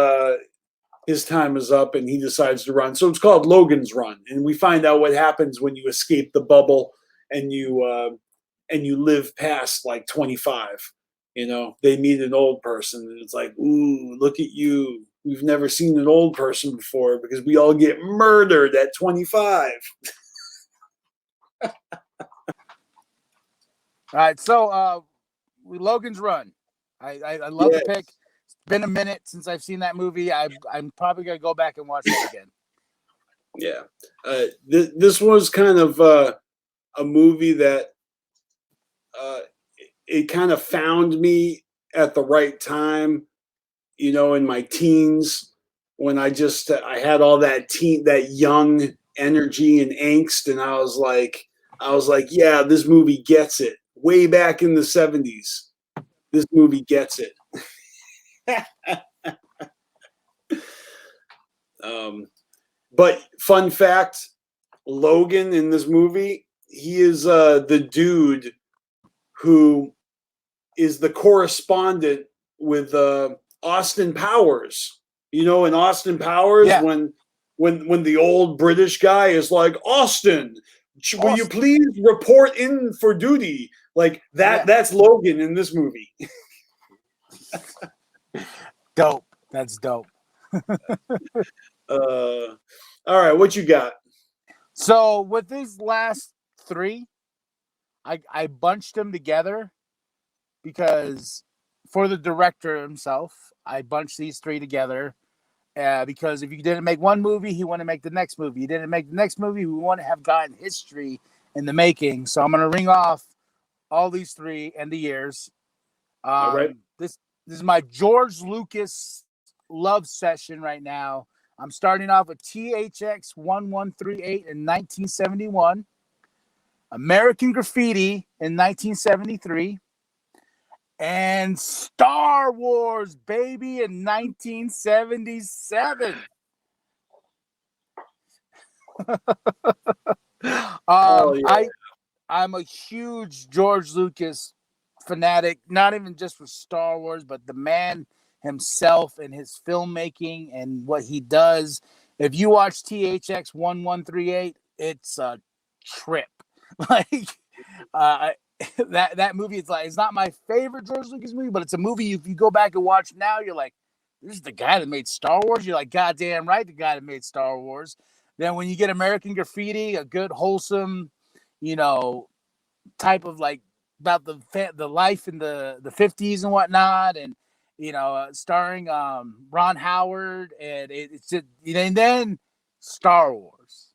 time is up and he decides to run. So it's called Logan's Run. And we find out what happens when you escape the bubble and you live past like 25. They meet an old person and it's like, ooh, look at you. We've never seen an old person before because we all get murdered at 25. All right. So Logan's Run. I love the pick. It's been a minute since I've seen that movie. I'm probably going to go back and watch it again. Yeah. This was kind of a movie that it kind of found me at the right time, in my teens when I had all that young energy and angst. And I was like, yeah, this movie gets it. Way back in the 70s, this movie gets it. But fun fact, Logan in this movie, he is the dude who is the correspondent with Austin Powers. In Austin Powers, when the old British guy is like, Austin, Will you please report in for duty? Like that. Yeah. That's Logan in this movie. Dope. That's dope. All right, what you got? So with these last three, I bunched them together because for the director himself, I bunched these three together because if you didn't make one movie, he wanted to make the next movie. You didn't make the next movie, we want to have gotten history in the making. So I'm going to ring off all these three and the years. All right. This is my George Lucas love session right now. I'm starting off with THX 1138 in 1971, American Graffiti in 1973, and Star Wars, baby, in 1977. I'm a huge George Lucas fanatic, not even just for Star Wars, but the man himself and his filmmaking and what he does. If you watch THX 1138, it's a trip. Like that movie, it's not my favorite George Lucas movie, but it's a movie if you go back and watch now, you're like, this is the guy that made Star Wars. You're like, goddamn right, the guy that made Star Wars. Then when you get American Graffiti, a good wholesome, type of like about the life in the 50s and whatnot, and starring Ron Howard, and it's just, and then Star Wars,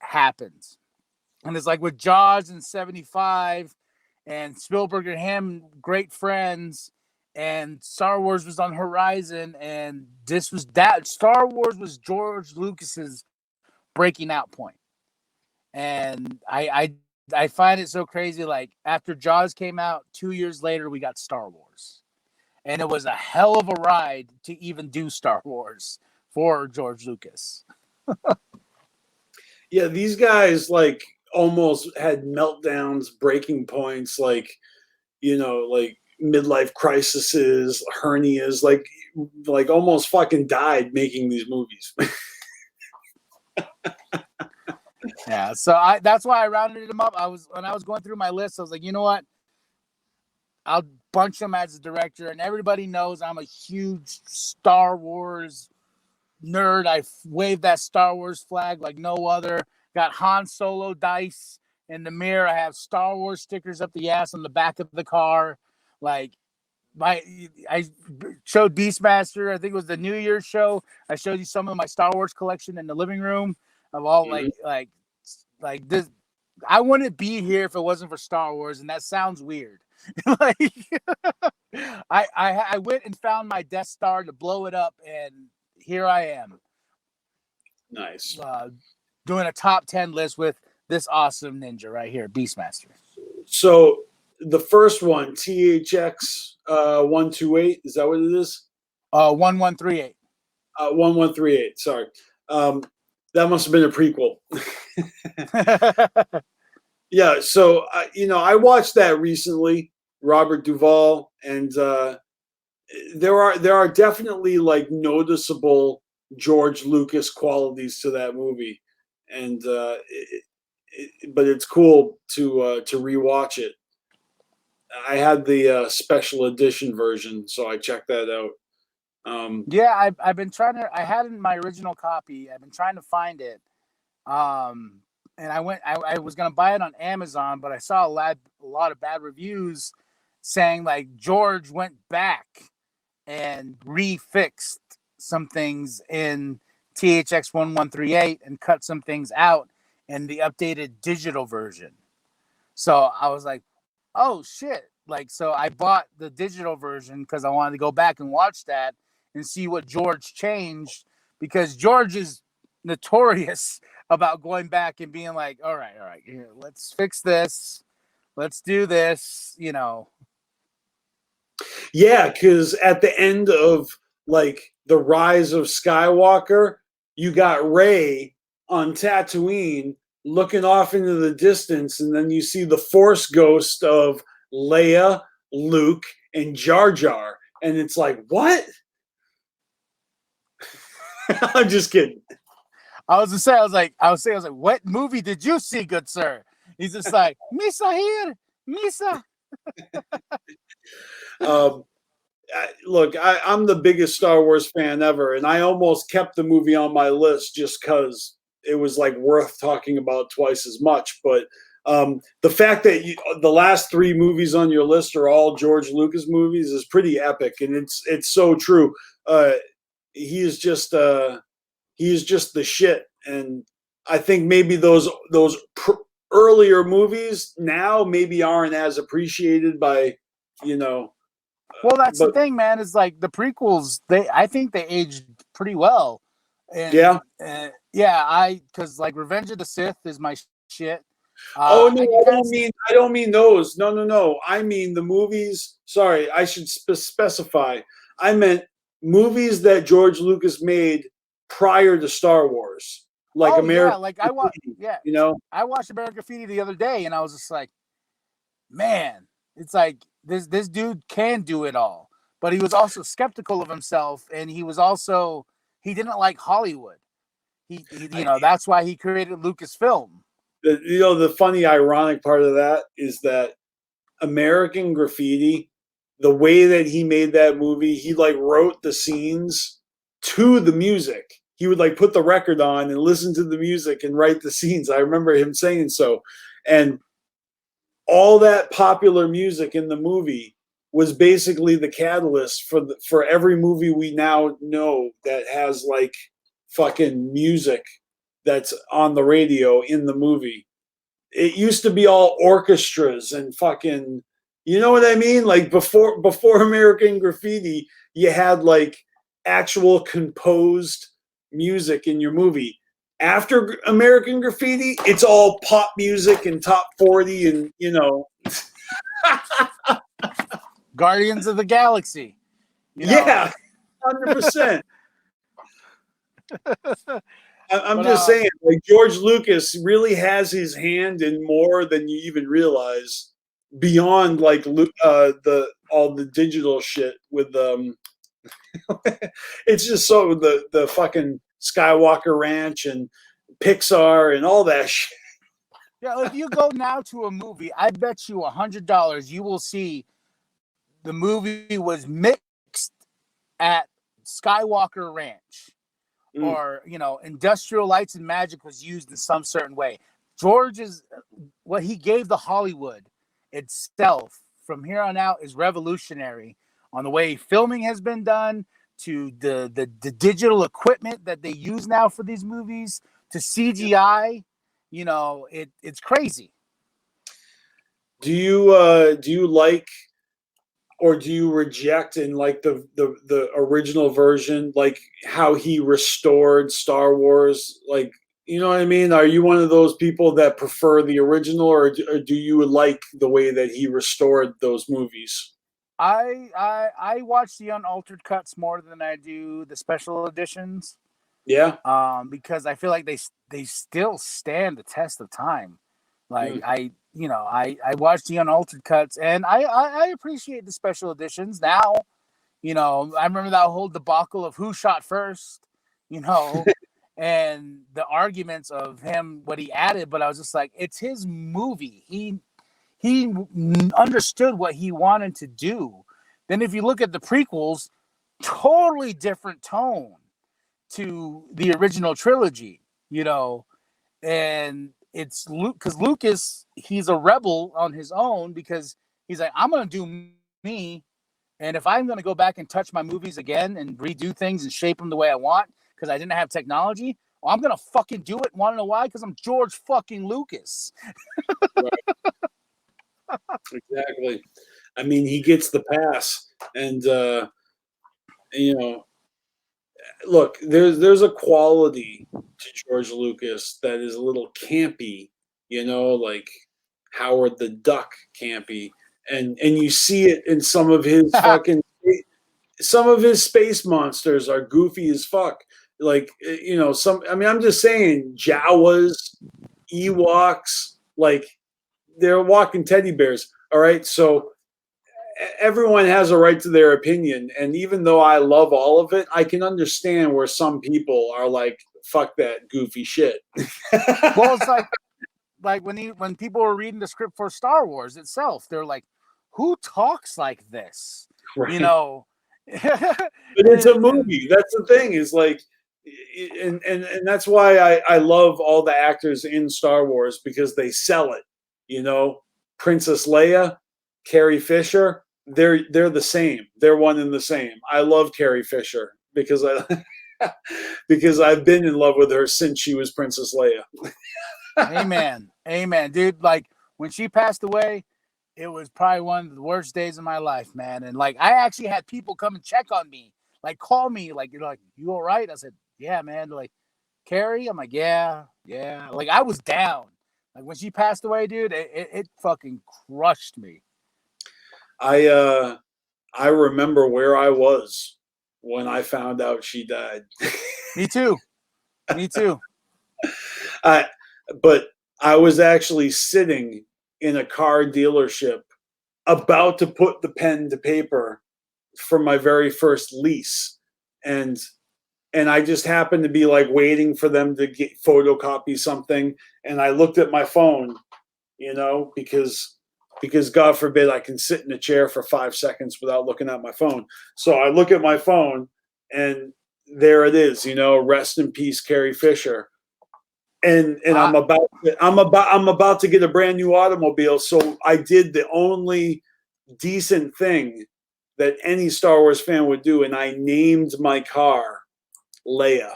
happens, and it's like with Jaws in 75, and Spielberg and him great friends, and Star Wars was on horizon, and Star Wars was George Lucas's breaking out point, and I find it so crazy. Like after Jaws came out, 2 years later, we got Star Wars. And it was a hell of a ride to even do Star Wars for George Lucas. Yeah, these guys like almost had meltdowns, breaking points, like midlife crises, hernias, like almost fucking died making these movies. Yeah, so that's why I rounded them up. When I was going through my list, I was like, you know what? I'll bunch them as a director, and everybody knows I'm a huge Star Wars nerd. I wave that Star Wars flag like no other. Got Han Solo dice in the mirror. I have Star Wars stickers up the ass on the back of the car. Like I showed BstMstR. I think it was the New Year's show. I showed you some of my Star Wars collection in the living room of all like this. I wouldn't be here if it wasn't for Star Wars, and that sounds weird. Like I went and found my Death Star to blow it up, and here I am. Nice. Doing a top 10 list with this awesome ninja right here, BstMstR. So the first one, THX 128, is that what it is? 1138. 1138. Sorry. That must have been a prequel. Yeah, so I watched that recently, Robert Duvall, and there are definitely like noticeable George Lucas qualities to that movie, and but it's cool to rewatch it. I had the special edition version, so I checked that out. Yeah, I've been trying to. I had my original copy. I've been trying to find it. And I was going to buy it on Amazon, but I saw a lot of bad reviews saying like George went back and refixed some things in THX 1138 and cut some things out in the updated digital version. So I was like, oh shit. Like, so I bought the digital version because I wanted to go back and watch that and see what George changed, because George is notorious about going back and being like, all right, here, let's fix this. Let's do this, Yeah, because at the end of like The Rise of Skywalker, you got Rey on Tatooine looking off into the distance, and then you see the Force ghost of Leia, Luke, and Jar Jar. And it's like, what? I'm just kidding. I was just saying, I was like, what movie did you see, good sir? He's just like, Misa here, Misa. Look, I'm the biggest Star Wars fan ever, and I almost kept the movie on my list just because it was like worth talking about twice as much. But the fact that the last 3 movies on your list are all George Lucas movies is pretty epic, and it's so true. He is just the shit, and I think maybe those earlier movies now maybe aren't as appreciated by, you know. Well, that's the thing, man. Is like the prequels. I think they aged pretty well. And, because like Revenge of the Sith is my shit. No, I don't mean those. No. I mean the movies. Sorry, I should specify. I meant movies that George Lucas made prior to Star Wars, like American. Yeah, like I watched. Yeah, you know, I watched American Graffiti the other day, and I was just like, man, it's like this dude can do it all. But he was also skeptical of himself, and he didn't like Hollywood. He that's why he created Lucasfilm. The funny, ironic part of that is that American Graffiti, the way that he made that movie, he like wrote the scenes to the music. He would like put the record on and listen to the music and write the scenes. I remember him saying so. And all that popular music in the movie was basically the catalyst for every movie we now know that has like fucking music that's on the radio in the movie. It used to be all orchestras and fucking, you know what I mean? Like before American Graffiti, you had like actual composed music in your movie. After American Graffiti, it's all pop music and top 40 and, you know. Guardians of the Galaxy. Yeah, 100%. I'm just saying, like George Lucas really has his hand in more than you even realize, beyond like all the digital shit with it's just so the fucking Skywalker Ranch and Pixar and all that shit. Yeah, if you go now to a movie, I bet you $100 you will see the movie was mixed at Skywalker Ranch. Or, Industrial Lights and Magic was used in some certain way. What he gave the Hollywood itself from here on out is revolutionary on the way filming has been done, to the digital equipment that they use now for these movies, to CGI. It's crazy. Do you like, or do you reject in like the original version, like how he restored Star Wars? Like, you know what I mean? Are you one of those people that prefer the original, or do you like the way that he restored those movies? I watch the unaltered cuts more than I do the special editions. Yeah. Because I feel like they still stand the test of time. Like I watched the unaltered cuts, and I appreciate the special editions now. I remember that whole debacle of who shot first, and the arguments of him, what he added. But I was just like, it's his movie. He understood what he wanted to do. Then if you look at the prequels, totally different tone to the original trilogy, and it's Luke, because Lucas, he's a rebel on his own, because he's like, I'm going to do me. And if I'm going to go back and touch my movies again and redo things and shape them the way I want, because I didn't have technology, well, I'm going to fucking do it. Want to know why? Because I'm George fucking Lucas. Exactly. I mean, he gets the pass, and look, there's a quality to George Lucas that is a little campy, like Howard the Duck campy, and you see it in some of his some of his space monsters are goofy as fuck. Like, I'm just saying, Jawas, Ewoks, like, they're walking teddy bears. All right. So everyone has a right to their opinion. And even though I love all of it, I can understand where some people are like, fuck that goofy shit. Well, it's like when people were reading the script for Star Wars itself, they're like, who talks like this? Right. You know. But it's a movie. That's the thing, is like, and that's why I love all the actors in Star Wars, because they sell it. You know, Princess Leia, Carrie Fisher, they're the same. They're one and the same. I love Carrie Fisher because because I've been in love with her since she was Princess Leia. Amen, dude. Like when she passed away, it was probably one of the worst days of my life, man. And like I actually had people come and check on me, like call me, like, you're like, you all right? I said, yeah, man. They're like, Carrie? I'm like, yeah. Like I was down. Like when she passed away, dude, it fucking crushed me. I remember where I was when I found out she died. Me too. But I was actually sitting in a car dealership about to put the pen to paper for my very first lease. And I just happened to be like waiting for them to photocopy something. And I looked at my phone, you know, because God forbid I can sit in a chair for 5 seconds without looking at my phone. So I look at my phone and there it is, you know, rest in peace, Carrie Fisher. And I'm about to get a brand new automobile. So I did the only decent thing that any Star Wars fan would do. And I named my car Leia.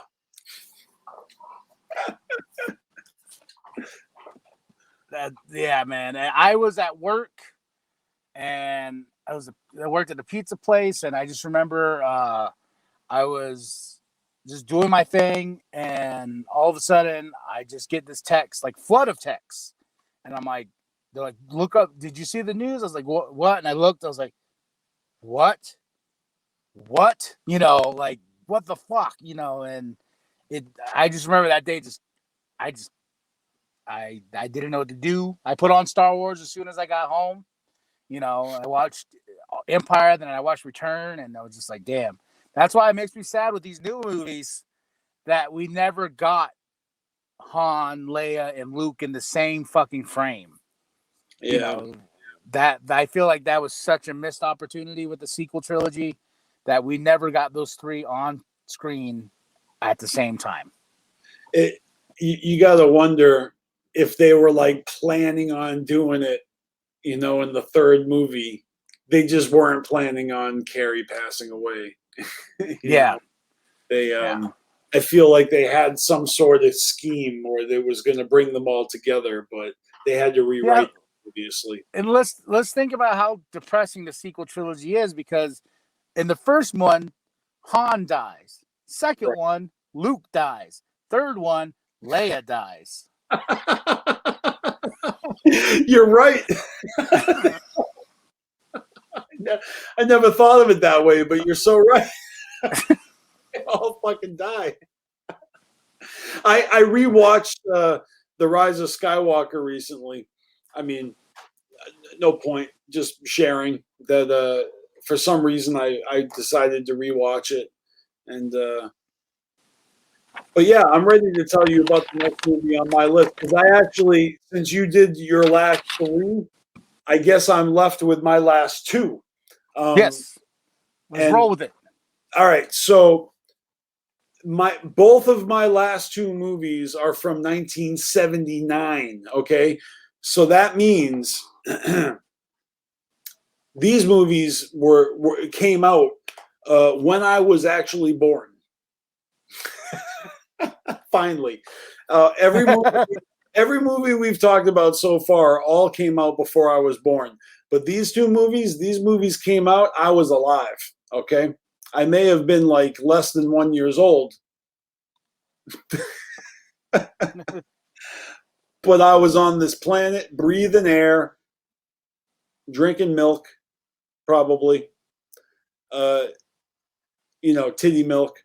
Yeah, man. I was at work and I worked at a pizza place, and I just remember I was just doing my thing, and all of a sudden I just get this text, like flood of texts, and I'm like, they're like, look up, did you see the news? I was like, what? And I looked, I was like, what, you know, like, what the fuck, you know? And I just remember that day, I didn't know what to do. I put on Star Wars as soon as I got home. You know, I watched Empire, then I watched Return, and I was just like, damn. That's why it makes me sad with these new movies that we never got Han, Leia, and Luke in the same fucking frame. Yeah. You know, that I feel like that was such a missed opportunity with the sequel trilogy that we never got those three on screen at the same time. You got to wonder if they were like planning on doing it, you know, in the third movie. They just weren't planning on Carrie passing away. Yeah. I feel like they had some sort of scheme where they was going to bring them all together, but they had to rewrite them, obviously. And let's think about how depressing the sequel trilogy is, because in the first one, Han dies. Second one, Luke dies. Third one, Leia dies. You're right. I never thought of it that way, but you're so right. They all fucking die. I rewatched The Rise of Skywalker recently. I mean, no point, just sharing that for some reason I decided to rewatch it. And but yeah, I'm ready to tell you about the next movie on my list, because I actually, since you did your last three, I guess I'm left with my last two. Yes. Let's roll with it. All right. So both of my last two movies are from 1979. Okay. So that means these movies came out when I was actually born. Finally. Every movie we've talked about so far all came out before I was born. But these movies came out, I was alive, okay? I may have been like less than 1 year old. But I was on this planet, breathing air, drinking milk, probably. Titty milk.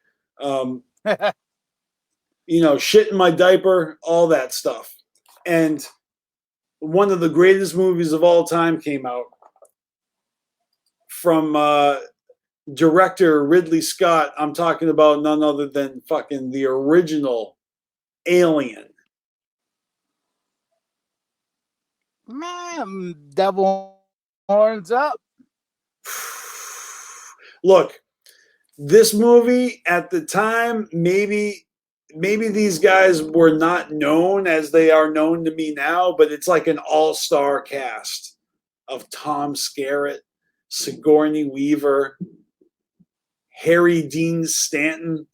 Shit in my diaper, all that stuff. And one of the greatest movies of all time came out from director Ridley Scott. I'm talking about none other than fucking the original Alien. Man, devil horns up. Look, this movie at the time, maybe these guys were not known as they are known to me now, but it's like an all-star cast of Tom Skerritt, Sigourney Weaver, Harry Dean Stanton,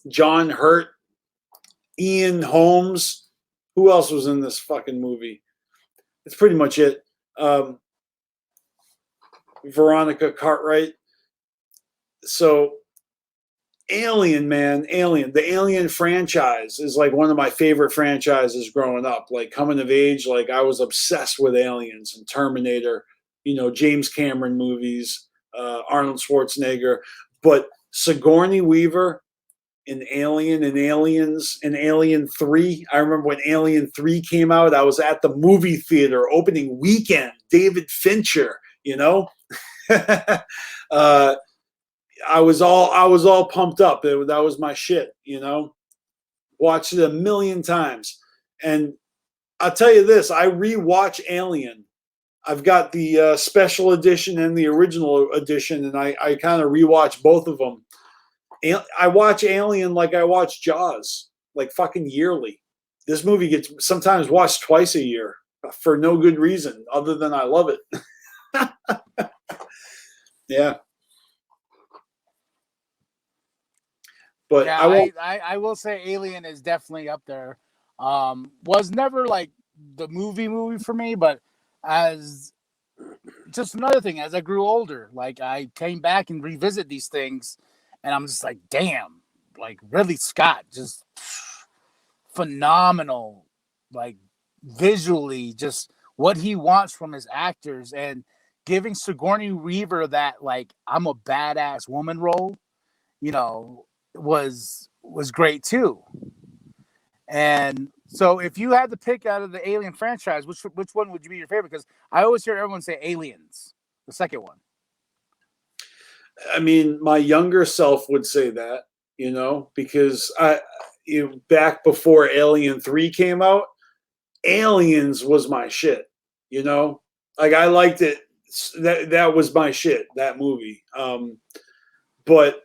John Hurt, Ian Holmes. Who else was in this fucking movie? That's pretty much it. Veronica Cartwright. So Alien, man, Alien. The Alien franchise is like one of my favorite franchises growing up. Like coming of age, like I was obsessed with Aliens and Terminator, you know, James Cameron movies, Arnold Schwarzenegger. But Sigourney Weaver in Alien and Aliens and Alien 3. I remember when Alien 3 came out, I was at the movie theater opening weekend. David Fincher, you know? I was all pumped up. That was my shit, you know. Watched it a million times, and I'll tell you this: I rewatch Alien. I've got the special edition and the original edition, and I kind of rewatch both of them. I watch Alien like I watch Jaws, like fucking yearly. This movie gets sometimes watched twice a year for no good reason other than I love it. Yeah. But yeah, I will say Alien is definitely up there. Was never like the movie for me, but as just another thing, as I grew older, like I came back and revisit these things, and I'm just like, damn, like Ridley Scott, just phenomenal, like visually, just what he wants from his actors, and giving Sigourney Weaver that like I'm a badass woman role, you know, was great too. And so if you had to pick out of the Alien franchise, which one would you be your favorite? Because I always hear everyone say Aliens, the second one. I mean, my younger self would say that, you know, because back before Alien 3 came out, Aliens was my shit, you know? Like I liked it. That was my shit, that movie. But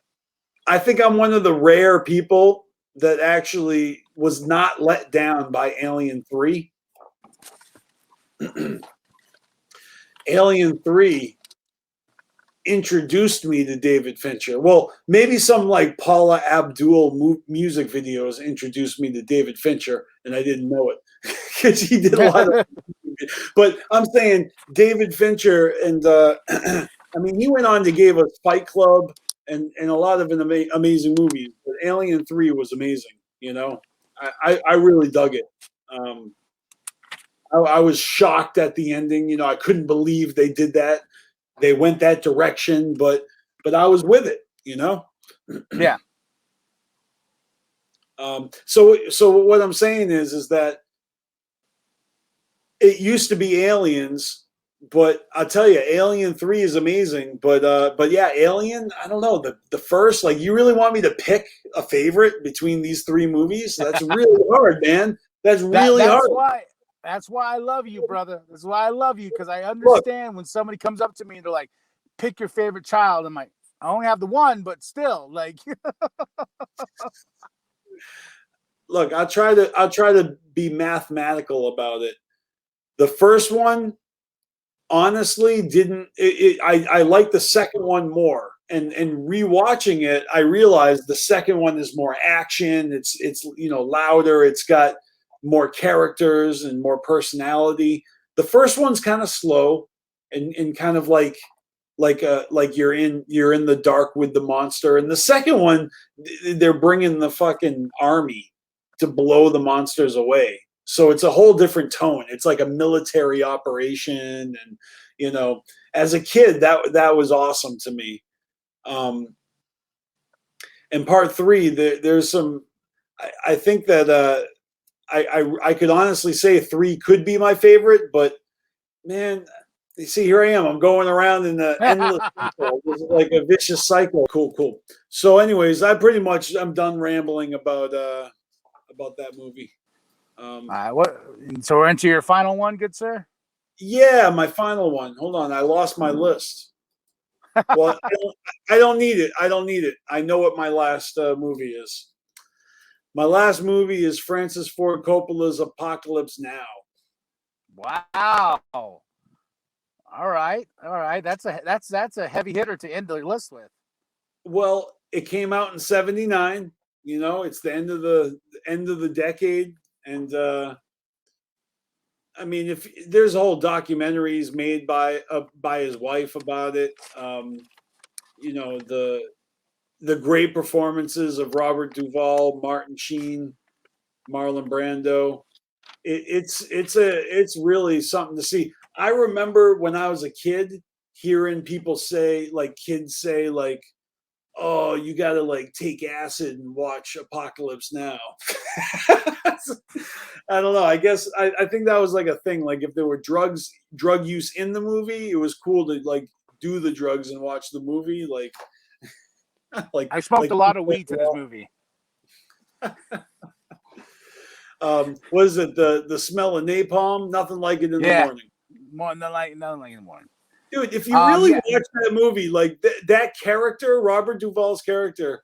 I think I'm one of the rare people that actually was not let down by Alien 3. Alien 3 introduced me to David Fincher. Well, maybe some like Paula Abdul music videos introduced me to David Fincher, and I didn't know it because he did a lot of. But I'm saying David Fincher, and I mean, he went on to give us Fight Club and a lot of amazing movies. But Alien 3 was amazing. You know, I really dug it. I was shocked at the ending. You know, I couldn't believe they did that. They went that direction, but I was with it. You know. Yeah. So what I'm saying is that it used to be Aliens, but I'll tell you, Alien 3 is amazing. But yeah, Alien, I don't know. The first, like, you really want me to pick a favorite between these three movies? That's really hard, man. That's really hard. That's why I love you, brother. That's why I love you, because I understand when somebody comes up to me and they're like, pick your favorite child. I'm like, I only have the one, but still, like. Look, I'll try to be mathematical about it. The first one, honestly, didn't. I like the second one more, and rewatching it, I realized the second one is more action. It's you know, louder. It's got more characters and more personality. The first one's kind of slow and kind of like you're in the dark with the monster. And the second one, they're bringing the fucking army to blow the monsters away. So it's a whole different tone. It's like a military operation, and you know, as a kid, that was awesome to me. And part 3, there's some. I think that I could honestly say 3 could be my favorite, but man, You see, here I am. I'm going around in the endless cycle. This is like a vicious cycle. Cool. So, anyways, I'm done rambling about that movie. So we're into your final one, good sir? Yeah, my final one. Hold on, I lost my list. Well, I don't need it. I know what my last movie is. My last movie is Francis Ford Coppola's Apocalypse Now. Wow. All right. That's a heavy hitter to end the list with. Well, it came out in '79. You know, it's the end of the decade, and I mean, if there's whole documentaries made by his wife about it, you know, the great performances of Robert Duvall, Martin Sheen, Marlon Brando. It's really something to see. I remember when I was a kid hearing people say, like kids say, like, "Oh, you got to like take acid and watch Apocalypse Now." I don't know. I guess I think that was like a thing. Like if there were drug use in the movie, it was cool to like do the drugs and watch the movie. Like I smoked a lot of weed to this movie. What is it? The smell of napalm? Nothing like it in the morning. Nothing like in the morning. Dude, if you really watch that movie, like that character, Robert Duvall's character,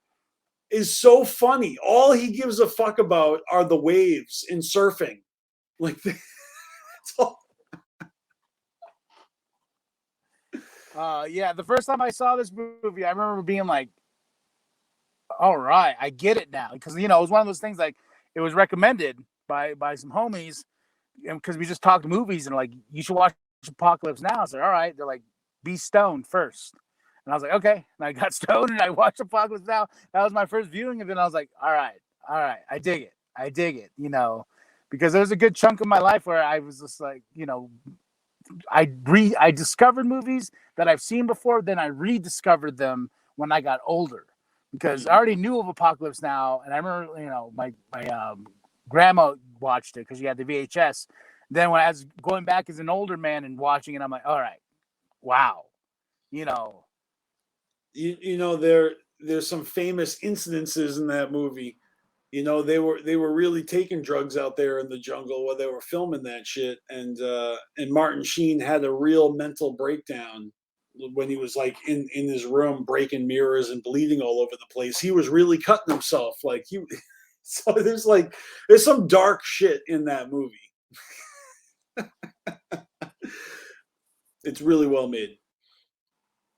is so funny. All he gives a fuck about are the waves in surfing. Like that's all. The first time I saw this movie, I remember being like, all right, I get it now. Because, you know, it was one of those things like it was recommended by some homies because we just talked movies and like, you should watch Apocalypse Now. I was like, all right. They're like, be stoned first. And I was like, okay. And I got stoned and I watched Apocalypse Now. That was my first viewing of it. And I was like, all right. I dig it, you know, because there was a good chunk of my life where I was just like, you know, I discovered movies that I've seen before, then I rediscovered them when I got older because I already knew of Apocalypse Now. And I remember, you know, my grandma watched it because she had the VHS. Then when I was going back as an older man and watching it, I'm like, all right, wow, you know. You know, there's some famous incidences in that movie. You know, they were really taking drugs out there in the jungle while they were filming that shit. And Martin Sheen had a real mental breakdown when he was like in his room breaking mirrors and bleeding all over the place. He was really cutting himself. Like so there's some dark shit in that movie. It's really well made.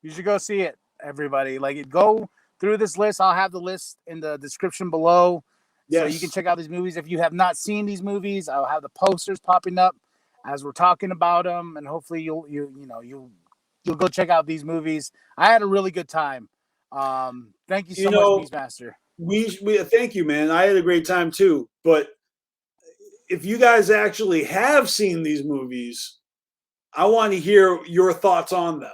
You should go see it, everybody. Like, go through this list. I'll have the list in the description below. Yes. So you can check out these movies. If you have not seen these movies, I'll have the posters popping up as we're talking about them, and hopefully you'll go check out these movies. I had a really good time. Thank you so much, BstMstR. We thank you, man. I had a great time too. But if you guys actually have seen these movies, I want to hear your thoughts on them.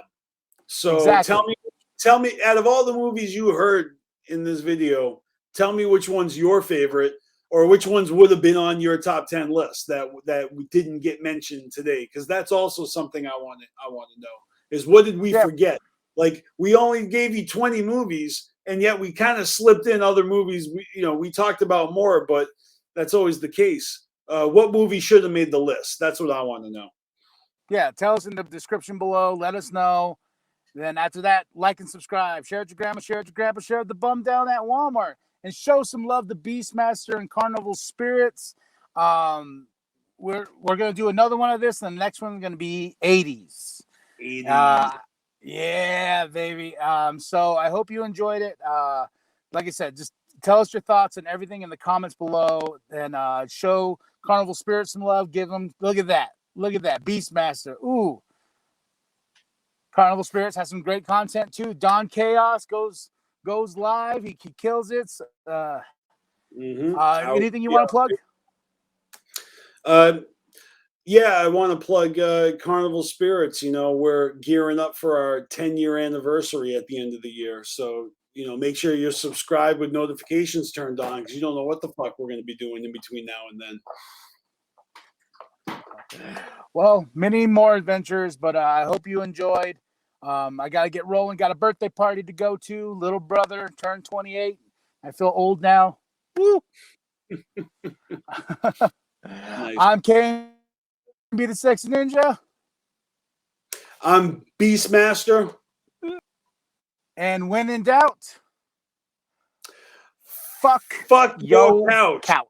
So tell me, out of all the movies you heard in this video, tell me which one's your favorite, or which ones would have been on your top 10 list that we didn't get mentioned today. Because that's also something I want to know. Is what did we forget? Like, we only gave you 20 movies, and yet we kind of slipped in other movies. We talked about more, but that's always the case. What movie should have made the list? That's what I want to know. Yeah, tell us in the description below. Let us know. Then after that, like and subscribe. Share it with your grandma, share it with your grandpa, share it with the bum down at Walmart. And show some love to BstMstR and Carnival Spirits. We're going to do another one of this, and the next one's going to be 80s. 80s. Yeah, baby. So I hope you enjoyed it. Like I said, just tell us your thoughts and everything in the comments below. And show Carnival Spirits some love. Give them, look at that. BstMstR. Ooh. Carnival Spirits has some great content too. Don Chaos goes live. He kills it. Anything you want to plug? Yeah, I want to plug Carnival Spirits. You know, we're gearing up for our 10-year anniversary at the end of the year. So, you know, make sure you're subscribed with notifications turned on, because you don't know what the fuck we're going to be doing in between now and then. Well, many more adventures, but I hope you enjoyed. I got to get rolling. Got a birthday party to go to. Little brother turned 28. I feel old now. Woo! Nice. I'm KMB the Sex Ninja. I'm BstMstR. And when in doubt, fuck your couch.